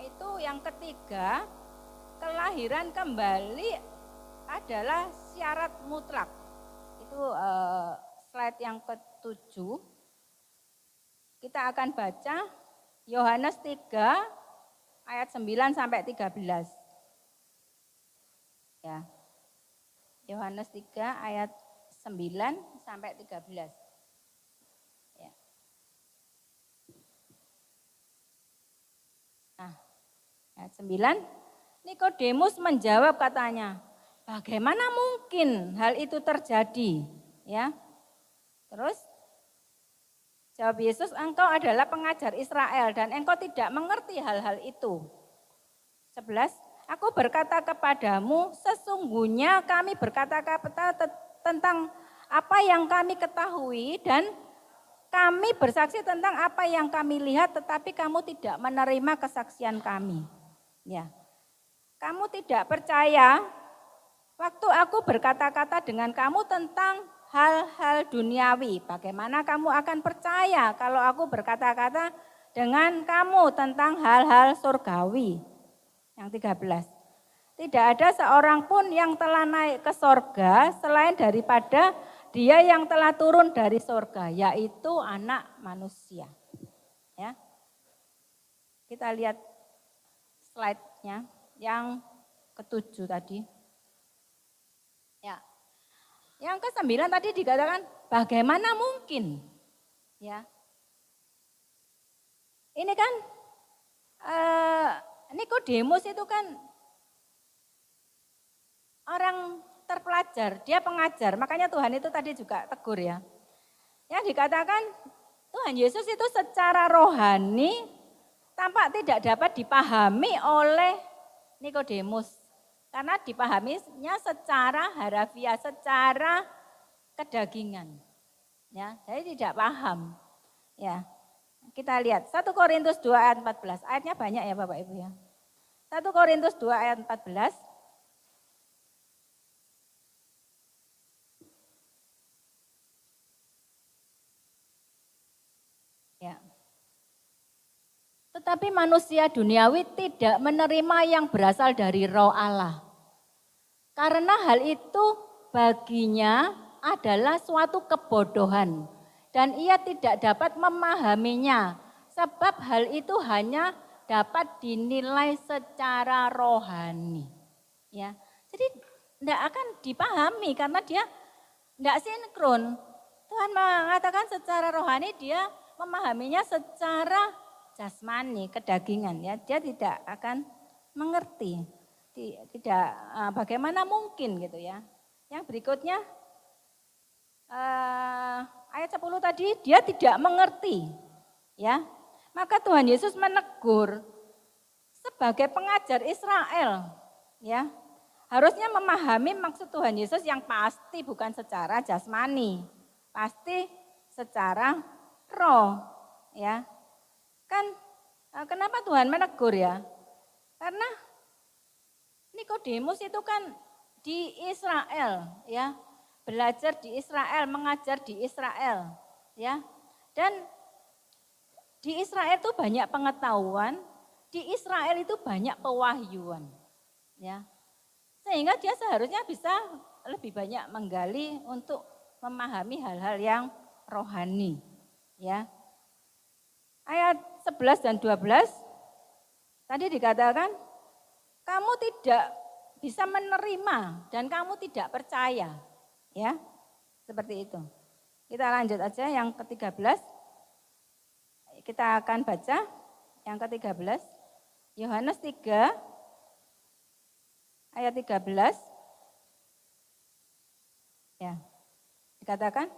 itu yang ketiga, kelahiran kembali adalah syarat mutlak. Itu slide yang ke-7. Kita akan baca Yohanes 3 ayat 9 sampai 13. Ya. Yohanes 3 ayat 9 sampai 13. Ya. Nah, ayat 9, Nikodemus menjawab katanya, bagaimana mungkin hal itu terjadi? Ya. Terus jawab Yesus, engkau adalah pengajar Israel dan engkau tidak mengerti hal-hal itu. 11, aku berkata kepadamu, sesungguhnya kami berkata-kata tentang apa yang kami ketahui dan kami bersaksi tentang apa yang kami lihat, tetapi kamu tidak menerima kesaksian kami. Ya, kamu tidak percaya waktu aku berkata-kata dengan kamu tentang hal-hal duniawi. Bagaimana kamu akan percaya kalau aku berkata-kata dengan kamu tentang hal-hal surgawi? Yang 13. Tidak ada seorang pun yang telah naik ke sorga selain daripada dia yang telah turun dari sorga, yaitu anak manusia. Ya. Kita lihat slide-nya yang ke-7 tadi. Ya. Yang ke-9 tadi dikatakan bagaimana mungkin? Ya. Ini kan Nikodemus itu kan orang terpelajar, dia pengajar, makanya Tuhan itu tadi juga tegur ya. Yang dikatakan Tuhan Yesus itu secara rohani tampak tidak dapat dipahami oleh Nikodemus. Karena dipahaminya secara harafiah, secara kedagingan. Ya, jadi tidak paham. Ya. Kita lihat 1 Korintus 2 ayat 14. Ayatnya banyak ya Bapak Ibu ya. 1 Korintus 2 ayat 14. Ya. Tetapi manusia duniawi tidak menerima yang berasal dari Roh Allah. Karena hal itu baginya adalah suatu kebodohan dan ia tidak dapat memahaminya sebab hal itu hanya dapat dinilai secara rohani. Ya. Jadi tidak akan dipahami karena dia tidak sinkron. Tuhan mengatakan secara rohani dia memahaminya secara jasmani, kedagingan ya. Dia tidak akan mengerti. Tidak bagaimana mungkin gitu ya. Yang berikutnya ayat 10 tadi dia tidak mengerti. Ya. Maka Tuhan Yesus menegur sebagai pengajar Israel ya. Harusnya memahami maksud Tuhan Yesus yang pasti bukan secara jasmani. Pasti secara roh, ya. Kan kenapa Tuhan menegur ya? Karena Nikodemus itu kan di Israel, ya. Belajar di Israel, mengajar di Israel, ya. Dan di Israel itu banyak pengetahuan, di Israel itu banyak pewahyuan, ya. Sehingga dia seharusnya bisa lebih banyak menggali untuk memahami hal-hal yang rohani. Ya. Ayat 11 dan 12 tadi dikatakan kamu tidak bisa menerima dan kamu tidak percaya. Ya. Seperti itu. Kita lanjut aja yang ke-13. Kita akan baca yang ke-13. Yohanes 3 ayat 13. Ya. Dikatakan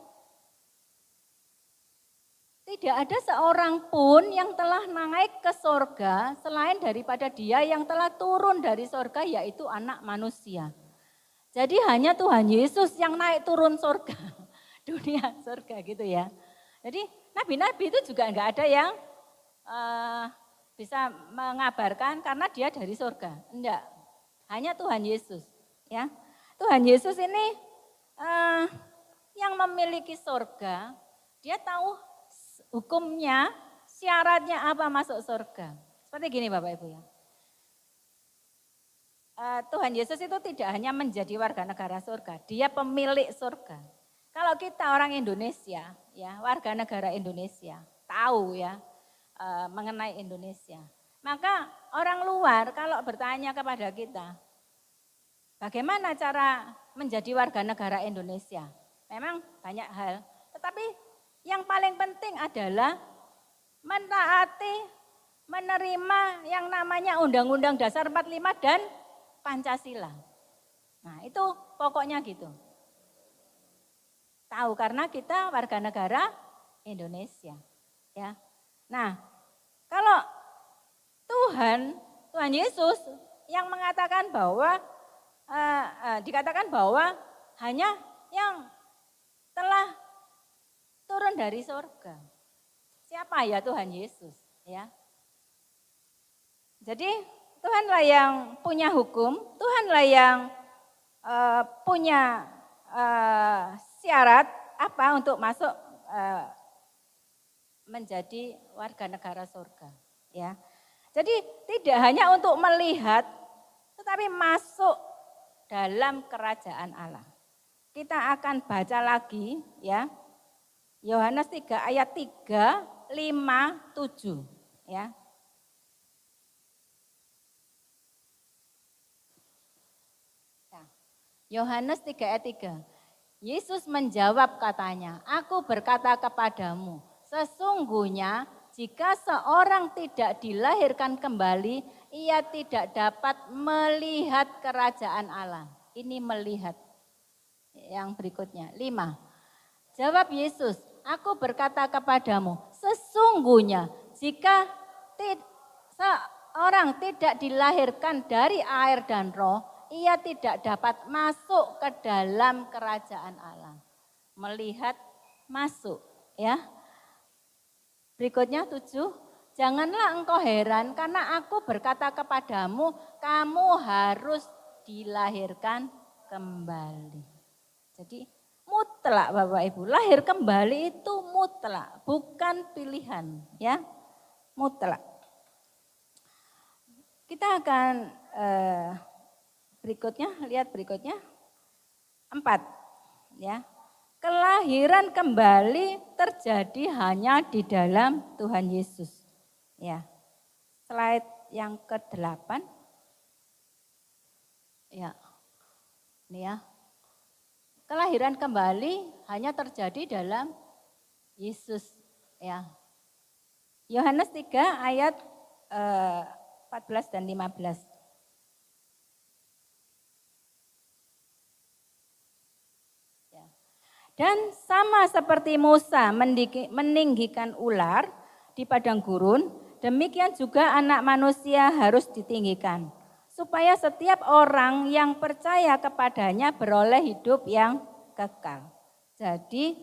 tidak ada seorang pun yang telah naik ke sorga selain daripada dia yang telah turun dari sorga yaitu anak manusia. Jadi hanya Tuhan Yesus yang naik turun sorga. Dunia sorga gitu ya. Jadi nabi-nabi itu juga enggak ada yang bisa mengabarkan karena dia dari sorga. Enggak. Hanya Tuhan Yesus. Ya. Tuhan Yesus ini yang memiliki sorga, dia tahu hukumnya, syaratnya apa masuk surga. Seperti gini Bapak Ibu ya. Tuhan Yesus itu tidak hanya menjadi warga negara surga, dia pemilik surga. Kalau kita orang Indonesia, ya warga negara Indonesia, tahu ya mengenai Indonesia. Maka orang luar kalau bertanya kepada kita, bagaimana cara menjadi warga negara Indonesia? Memang banyak hal, tetapi yang paling penting adalah mentaati, menerima yang namanya Undang-Undang Dasar 45 dan Pancasila. Nah itu pokoknya gitu. Tahu karena kita warga negara Indonesia. Ya. Nah kalau Tuhan Yesus yang mengatakan bahwa, dikatakan bahwa hanya yang telah turun dari surga. Siapa ya? Tuhan Yesus, ya. Jadi Tuhanlah yang punya hukum, Tuhanlah yang punya syarat apa untuk masuk menjadi warga negara surga, ya. Jadi tidak hanya untuk melihat, tetapi masuk dalam kerajaan Allah. Kita akan baca lagi, ya. Yohanes 3 ayat 3, 5, 7, ya. Yohanes 3 ayat 3. Yesus menjawab katanya, "Aku berkata kepadamu, sesungguhnya jika seorang tidak dilahirkan kembali, ia tidak dapat melihat kerajaan Allah." Ini melihat. Yang berikutnya, 5. Jawab Yesus, "Aku berkata kepadamu, sesungguhnya jika seorang tidak dilahirkan dari air dan roh, ia tidak dapat masuk ke dalam kerajaan Allah." Melihat, masuk, ya. Berikutnya 7, "Janganlah engkau heran karena aku berkata kepadamu, kamu harus dilahirkan kembali." Jadi mutlak Bapak Ibu, lahir kembali itu mutlak, bukan pilihan, ya. Mutlak. Kita akan lihat berikutnya 4, ya. Kelahiran kembali terjadi hanya di dalam Tuhan Yesus, ya. Slide yang ke-8, ya. Ini ya. Kelahiran kembali hanya terjadi dalam Yesus, ya. Yohanes 3 ayat 14 dan 15. Dan sama seperti Musa meninggikan ular di padang gurun, demikian juga Anak Manusia harus ditinggikan, supaya setiap orang yang percaya kepadanya beroleh hidup yang kekal. Jadi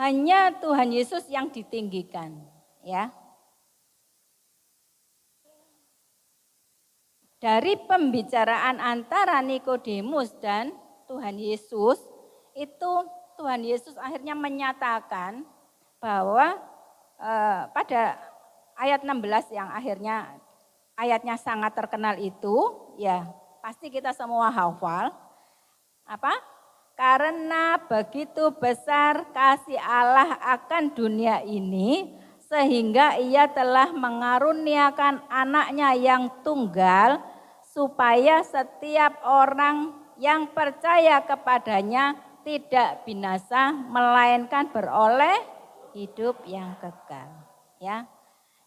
hanya Tuhan Yesus yang ditinggikan, ya. Dari pembicaraan antara Nikodemus dan Tuhan Yesus, itu Tuhan Yesus akhirnya menyatakan bahwa pada ayat 16 yang akhirnya ayatnya sangat terkenal itu, ya pasti kita semua hafal. Apa? Karena begitu besar kasih Allah akan dunia ini, sehingga ia telah mengaruniakan anaknya yang tunggal, supaya setiap orang yang percaya kepadanya tidak binasa, melainkan beroleh hidup yang kekal. Ya,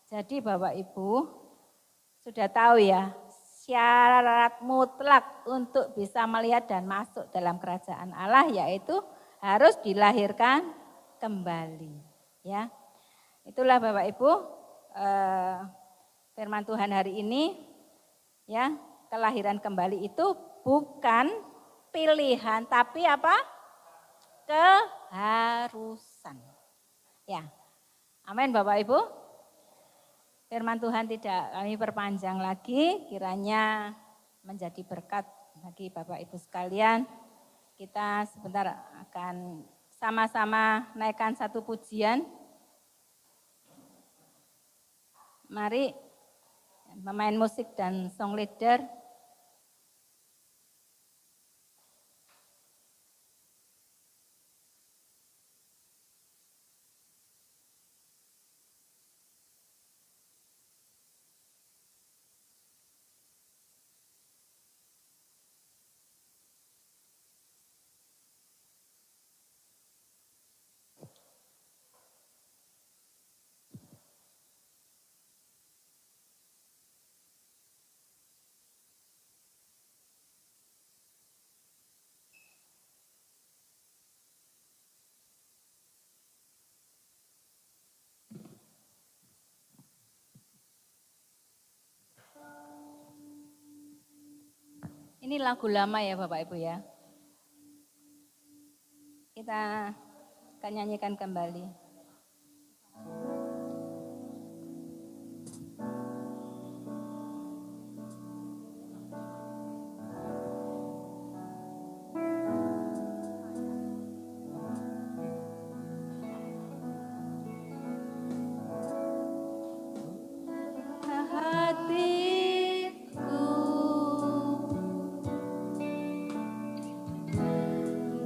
jadi Bapak Ibu sudah tahu ya, syarat mutlak untuk bisa melihat dan masuk dalam kerajaan Allah yaitu harus dilahirkan kembali. Ya, itulah Bapak Ibu firman Tuhan hari ini. Ya, kelahiran kembali itu bukan pilihan, tapi apa? Keharusan. Ya, amin Bapak Ibu. Firman Tuhan tidak kami perpanjang lagi, kiranya menjadi berkat bagi Bapak Ibu sekalian. Kita sebentar akan sama-sama naikkan satu pujian. Mari pemain musik dan song leader. Ini lagu lama ya Bapak Ibu ya. Kita akan nyanyikan kembali.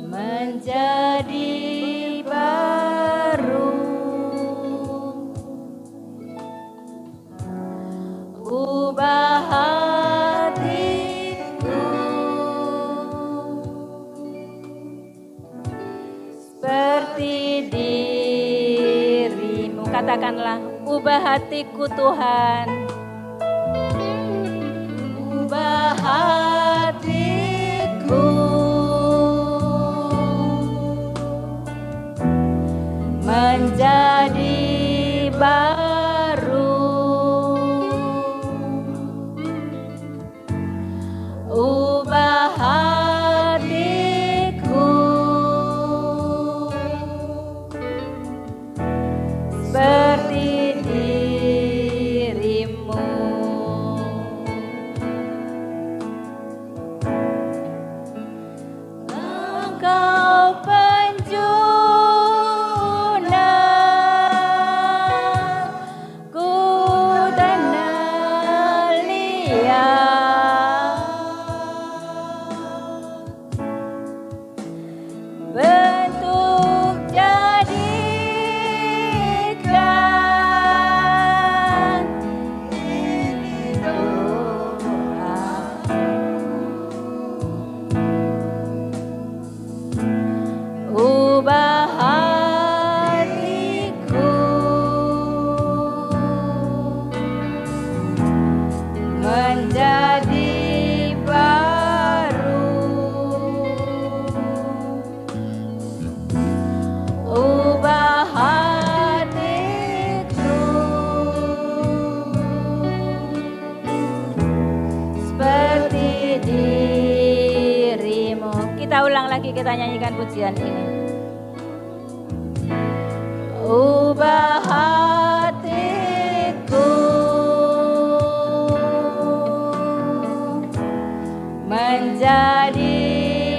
Menjadi baru, ubah hatiku seperti dirimu. Katakanlah, ubah hatiku Tuhan, ubah hatiku menjadi baru, ubah hatiku seperti dirimu. Engkau kita nyanyikan pujian ini. Ubah hatiku menjadi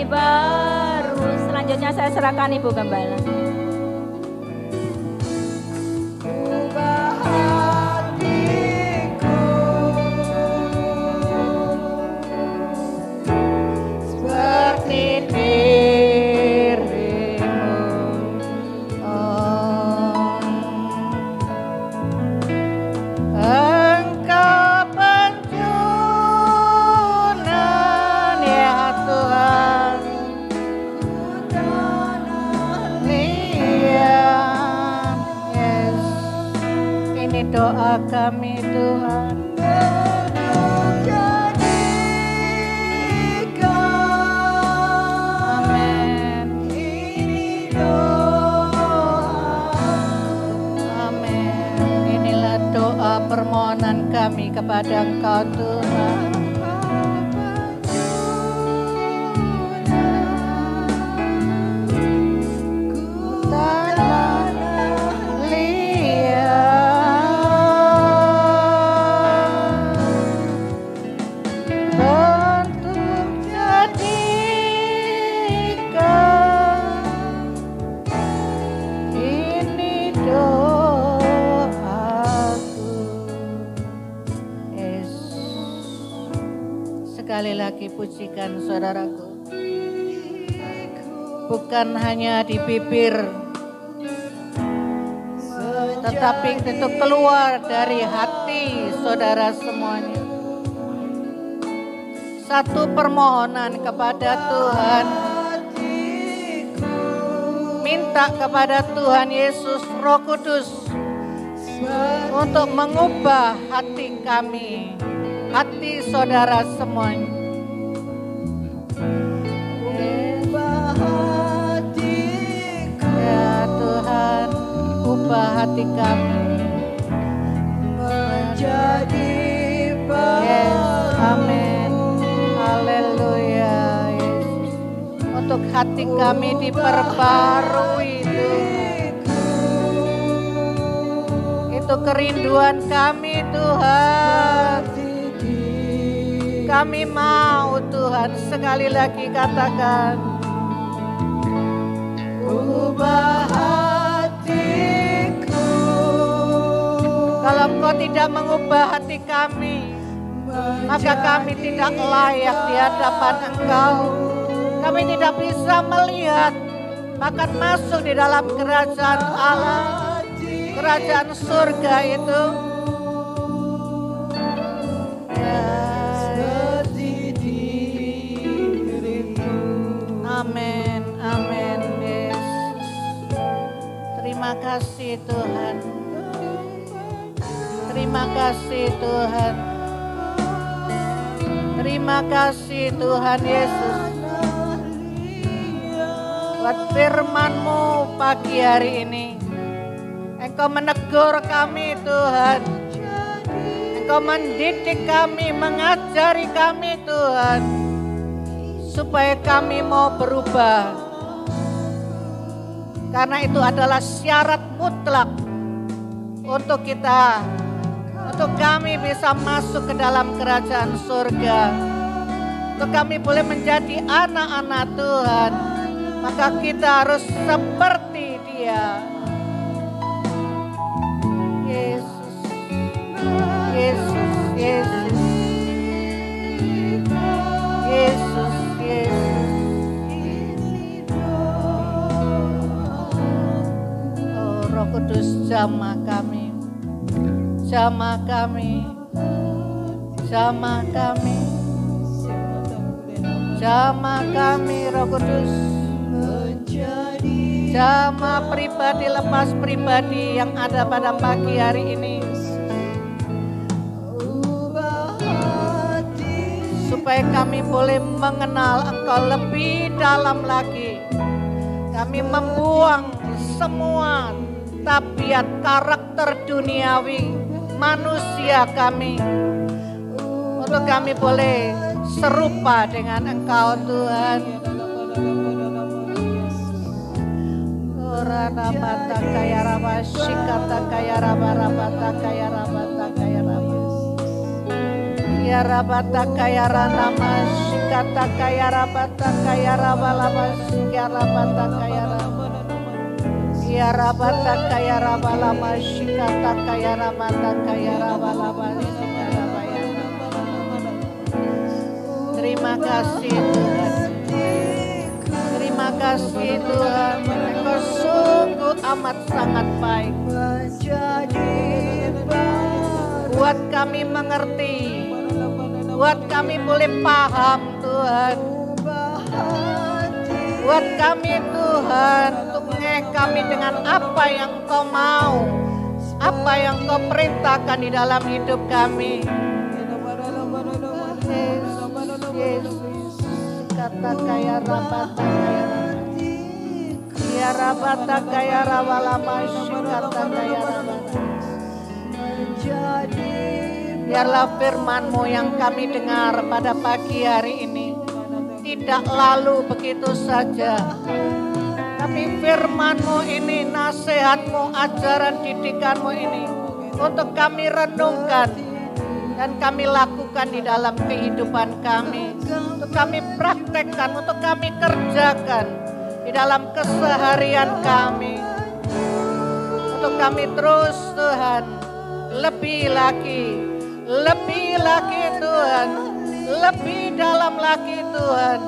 baru. Selanjutnya saya serahkan Ibu Gembala. Doa kami Tuhan, amin. Ini doa, amin. Inilah doa permohonan kami kepada Engkau Tuhan. Sekali lagi pujikan saudaraku, bukan hanya di bibir, tetapi itu keluar dari hati saudara semuanya. Satu permohonan kepada Tuhan, minta kepada Tuhan Yesus Roh Kudus untuk mengubah hati kami, hati saudara semuanya. Ya Tuhan, ubah hati kami menjadi baru. Yes, amin. Haleluya Yesus. Untuk hati kami diperbarui Tuhan. Untuk kerinduan kami Tuhan. Kami mau Tuhan, sekali lagi katakan, ubah hatiku. Kalau Engkau tidak mengubah hati kami, maka kami tidak layak di hadapan Engkau. Kami tidak bisa melihat, bahkan masuk di dalam kerajaan Allah, kerajaan surga itu. Amin, amin, Yesus. Terima kasih Tuhan. Terima kasih Tuhan. Terima kasih Tuhan Yesus. Buat firman-Mu pagi hari ini. Engkau menegur kami Tuhan. Engkau mendidik kami, mengajari kami Tuhan. Supaya kami mau berubah. Karena itu adalah syarat mutlak untuk kita, untuk kami bisa masuk ke dalam kerajaan surga. Untuk kami boleh menjadi anak-anak Tuhan, maka kita harus seperti Dia. Yesus, Yesus, Yesus, Yesus. Oh, Roh Kudus, jamah kami, jamah kami, jamah kami, jamah kami, Roh Kudus, jamah pribadi lepas pribadi yang ada pada pagi hari ini, supaya kami boleh mengenal Engkau lebih dalam lagi. Kami membuang semua tabiat karakter duniawi manusia kami, untuk kami boleh serupa dengan Engkau Tuhan. Rana bata kaya raba shikata kaya raba rabata kaya rabata kaya raba. Ya rabata kaya rana shikata kaya rabata kaya raba laba shikya rabata kaya raba. Ya rabata kaya raba laba shikata kaya rabata kaya raba laba shikya raba ya. Terima kasih Tuhan. Terima kasih Tuhan. Engkau sungguh amat sangat baik. Buat kami mengerti, buat kami boleh paham Tuhan. Buat kami Tuhan, untuk kami dengan apa yang Engkau mau, apa yang Engkau perintahkan di dalam hidup kami. Yesus, kata kaya rabata kaya rabata, ya rabata kaya rabalama kata kaya rabata. Biarlah firman-Mu yang kami dengar pada pagi hari ini tidak lalu begitu saja, tapi firman-Mu ini, nasihat-Mu, ajaran didikan-Mu ini untuk kami renungkan dan kami lakukan di dalam kehidupan kami, untuk kami praktekkan, untuk kami kerjakan di dalam keseharian kami, untuk kami terus Tuhan lebih lagi Tuhan, lebih dalam lagi Tuhan,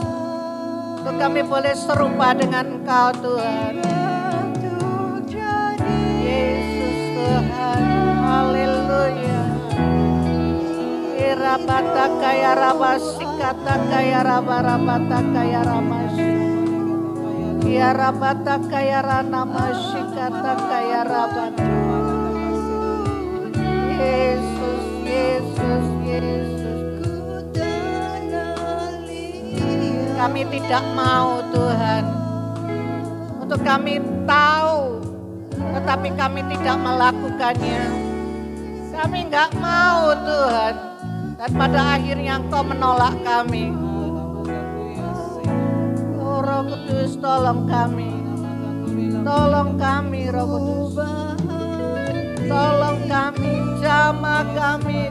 untuk kami boleh serupa dengan Engkau Tuhan. Yesus Tuhan, haleluya. Irabata kaya rabasi kata kaya rabarabata kaya ramasi. Irabata kaya ranamasi kata kaya rabata. Yesus, Yesus, Yesus. Kami tidak mau Tuhan, untuk kami tahu, tetapi kami tidak melakukannya. Kami enggak mau Tuhan, dan pada akhirnya Engkau menolak kami. Oh Roh Kudus, tolong kami Roh Kudus. Tolong kami, jamah kami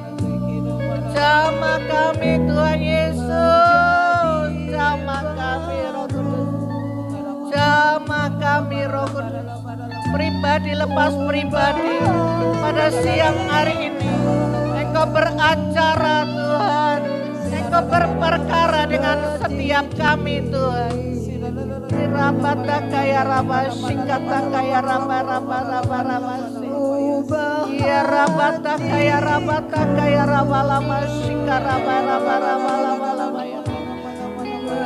Tuhan Yesus. Jamah kami Roh Kudus. Jamah kami Roh Kudus. Pribadi lepas pribadi pada siang hari ini. Engkau beracara Tuhan. Engkau berperkara dengan setiap kami Tuhan. Rabata kaya raba sikata kaya raba ya rabata kaya raba lama sikaraba raba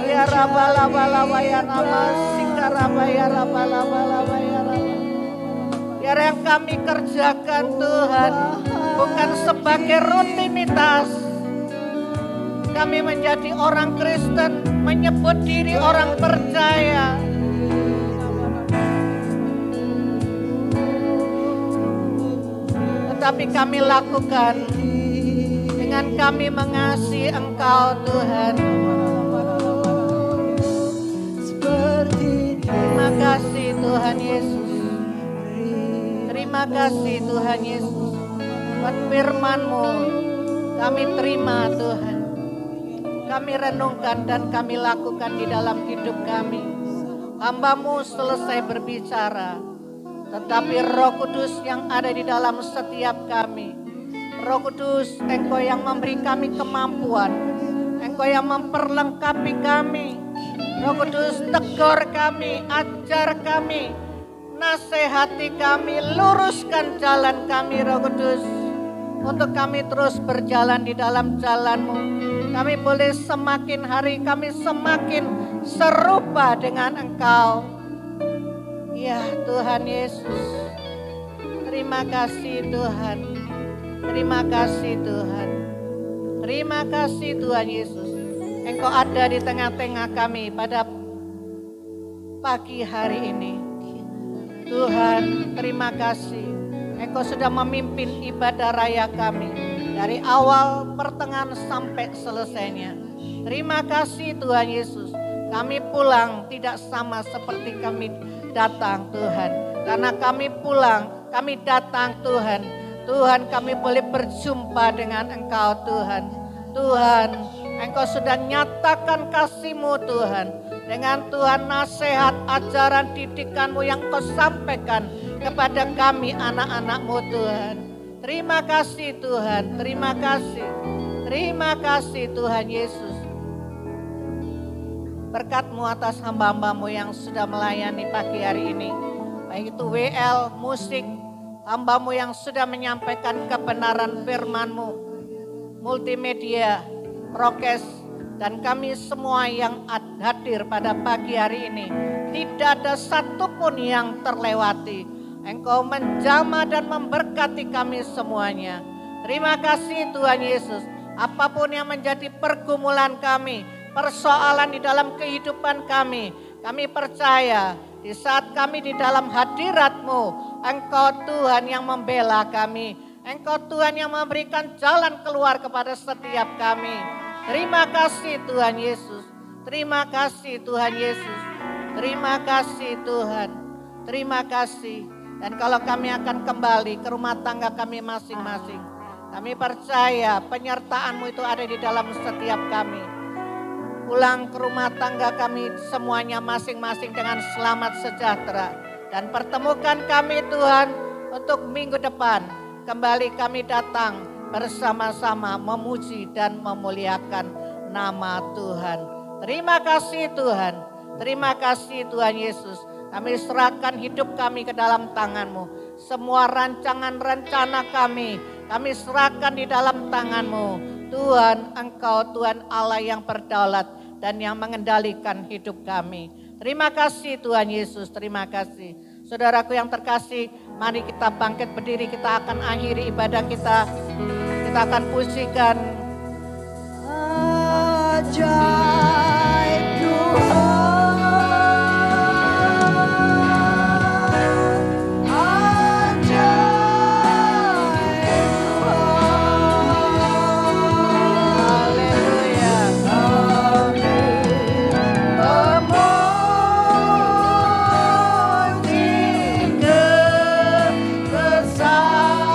ya raba laba ya nama sikaraba ya raba laba ya raba. Biar yang kami kerjakan Tuhan bukan sebagai rutinitas. Kami menjadi orang Kristen, menyebut diri orang percaya. Tetapi kami lakukan dengan kami mengasihi Engkau Tuhan. Terima kasih Tuhan Yesus. Terima kasih Tuhan Yesus. Buat firman-Mu kami terima Tuhan. Kami renungkan dan kami lakukan di dalam hidup kami. Hamba-Mu selesai berbicara, tetapi Roh Kudus yang ada di dalam setiap kami. Roh Kudus, Engkau yang memberi kami kemampuan. Engkau yang memperlengkapi kami. Roh Kudus, tegur kami, ajar kami, nasihati kami, luruskan jalan kami Roh Kudus. Untuk kami terus berjalan di dalam jalan-Mu. Kami boleh semakin hari kami semakin serupa dengan Engkau. Ya Tuhan Yesus. Terima kasih Tuhan. Terima kasih Tuhan. Terima kasih Tuhan Yesus. Engkau ada di tengah-tengah kami pada pagi hari ini. Tuhan, terima kasih. Engkau sudah memimpin ibadah raya kami dari awal, pertengahan sampai selesainya. Terima kasih Tuhan Yesus. Kami pulang tidak sama seperti kami datang Tuhan. Karena kami pulang, kami datang Tuhan. Tuhan, kami boleh berjumpa dengan Engkau Tuhan. Tuhan, Engkau sudah nyatakan kasih-Mu Tuhan. Dengan Tuhan nasihat, ajaran, didikan-Mu yang Kau sampaikan kepada kami anak-anak-Mu Tuhan. Terima kasih Tuhan, terima kasih. Terima kasih Tuhan Yesus. Berkat-Mu atas hamba-hamba-Mu yang sudah melayani pagi hari ini. Baik itu WL, musik, hamba-Mu yang sudah menyampaikan kebenaran firman-Mu. Multimedia, prokes, dan kami semua yang hadir pada pagi hari ini. Tidak ada satupun yang terlewati. Engkau menjamah dan memberkati kami semuanya. Terima kasih Tuhan Yesus. Apapun yang menjadi pergumulan kami, persoalan di dalam kehidupan kami percaya di saat kami di dalam hadirat-Mu, Engkau Tuhan yang membela kami. Engkau Tuhan yang memberikan jalan keluar kepada setiap kami. Terima kasih Tuhan Yesus. Terima kasih Tuhan Yesus. Terima kasih Tuhan. Terima kasih. Dan kalau kami akan kembali ke rumah tangga kami masing-masing, kami percaya penyertaan-Mu itu ada di dalam setiap kami. Pulang ke rumah tangga kami semuanya masing-masing dengan selamat sejahtera. Dan pertemukan kami Tuhan untuk minggu depan. Kembali kami datang bersama-sama memuji dan memuliakan nama Tuhan. Terima kasih Tuhan. Terima kasih Tuhan Yesus. Kami serahkan hidup kami ke dalam tangan-Mu. Semua rancangan rencana kami serahkan di dalam tangan-Mu. Tuhan, Engkau Tuhan Allah yang berdaulat dan yang mengendalikan hidup kami. Terima kasih Tuhan Yesus, terima kasih. Saudaraku yang terkasih, mari kita bangkit berdiri, kita akan akhiri ibadah kita. Kita akan pujikan. Ajaib Tuhan. Besar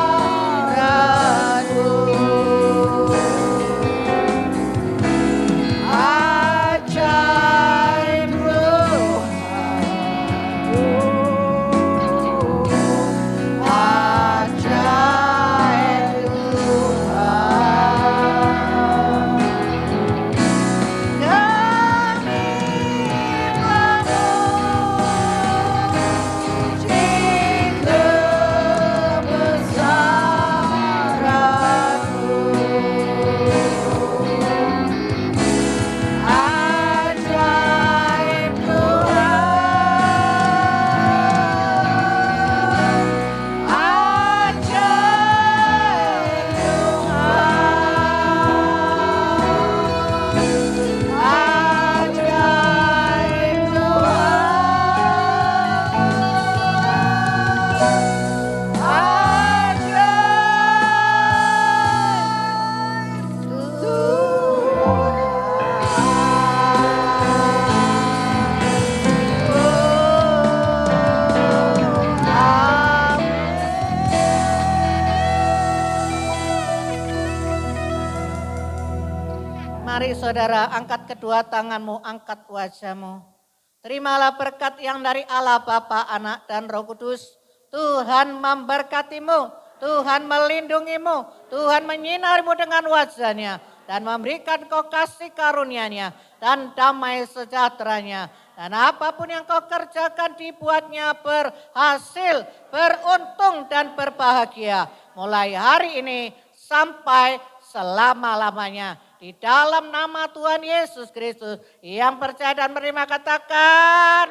Mari saudara angkat kedua tanganmu, angkat wajahmu. Terimalah berkat yang dari Allah Bapa, Anak dan Roh Kudus. Tuhan memberkatimu, Tuhan melindungimu, Tuhan menyinarimu dengan wajahnya dan memberikan kau kasih karunia-Nya dan damai sejahteranya. Dan apapun yang kau kerjakan dibuatnya berhasil, beruntung dan berbahagia. Mulai hari ini sampai selama-lamanya. Di dalam nama Tuhan Yesus Kristus yang percaya dan menerima katakan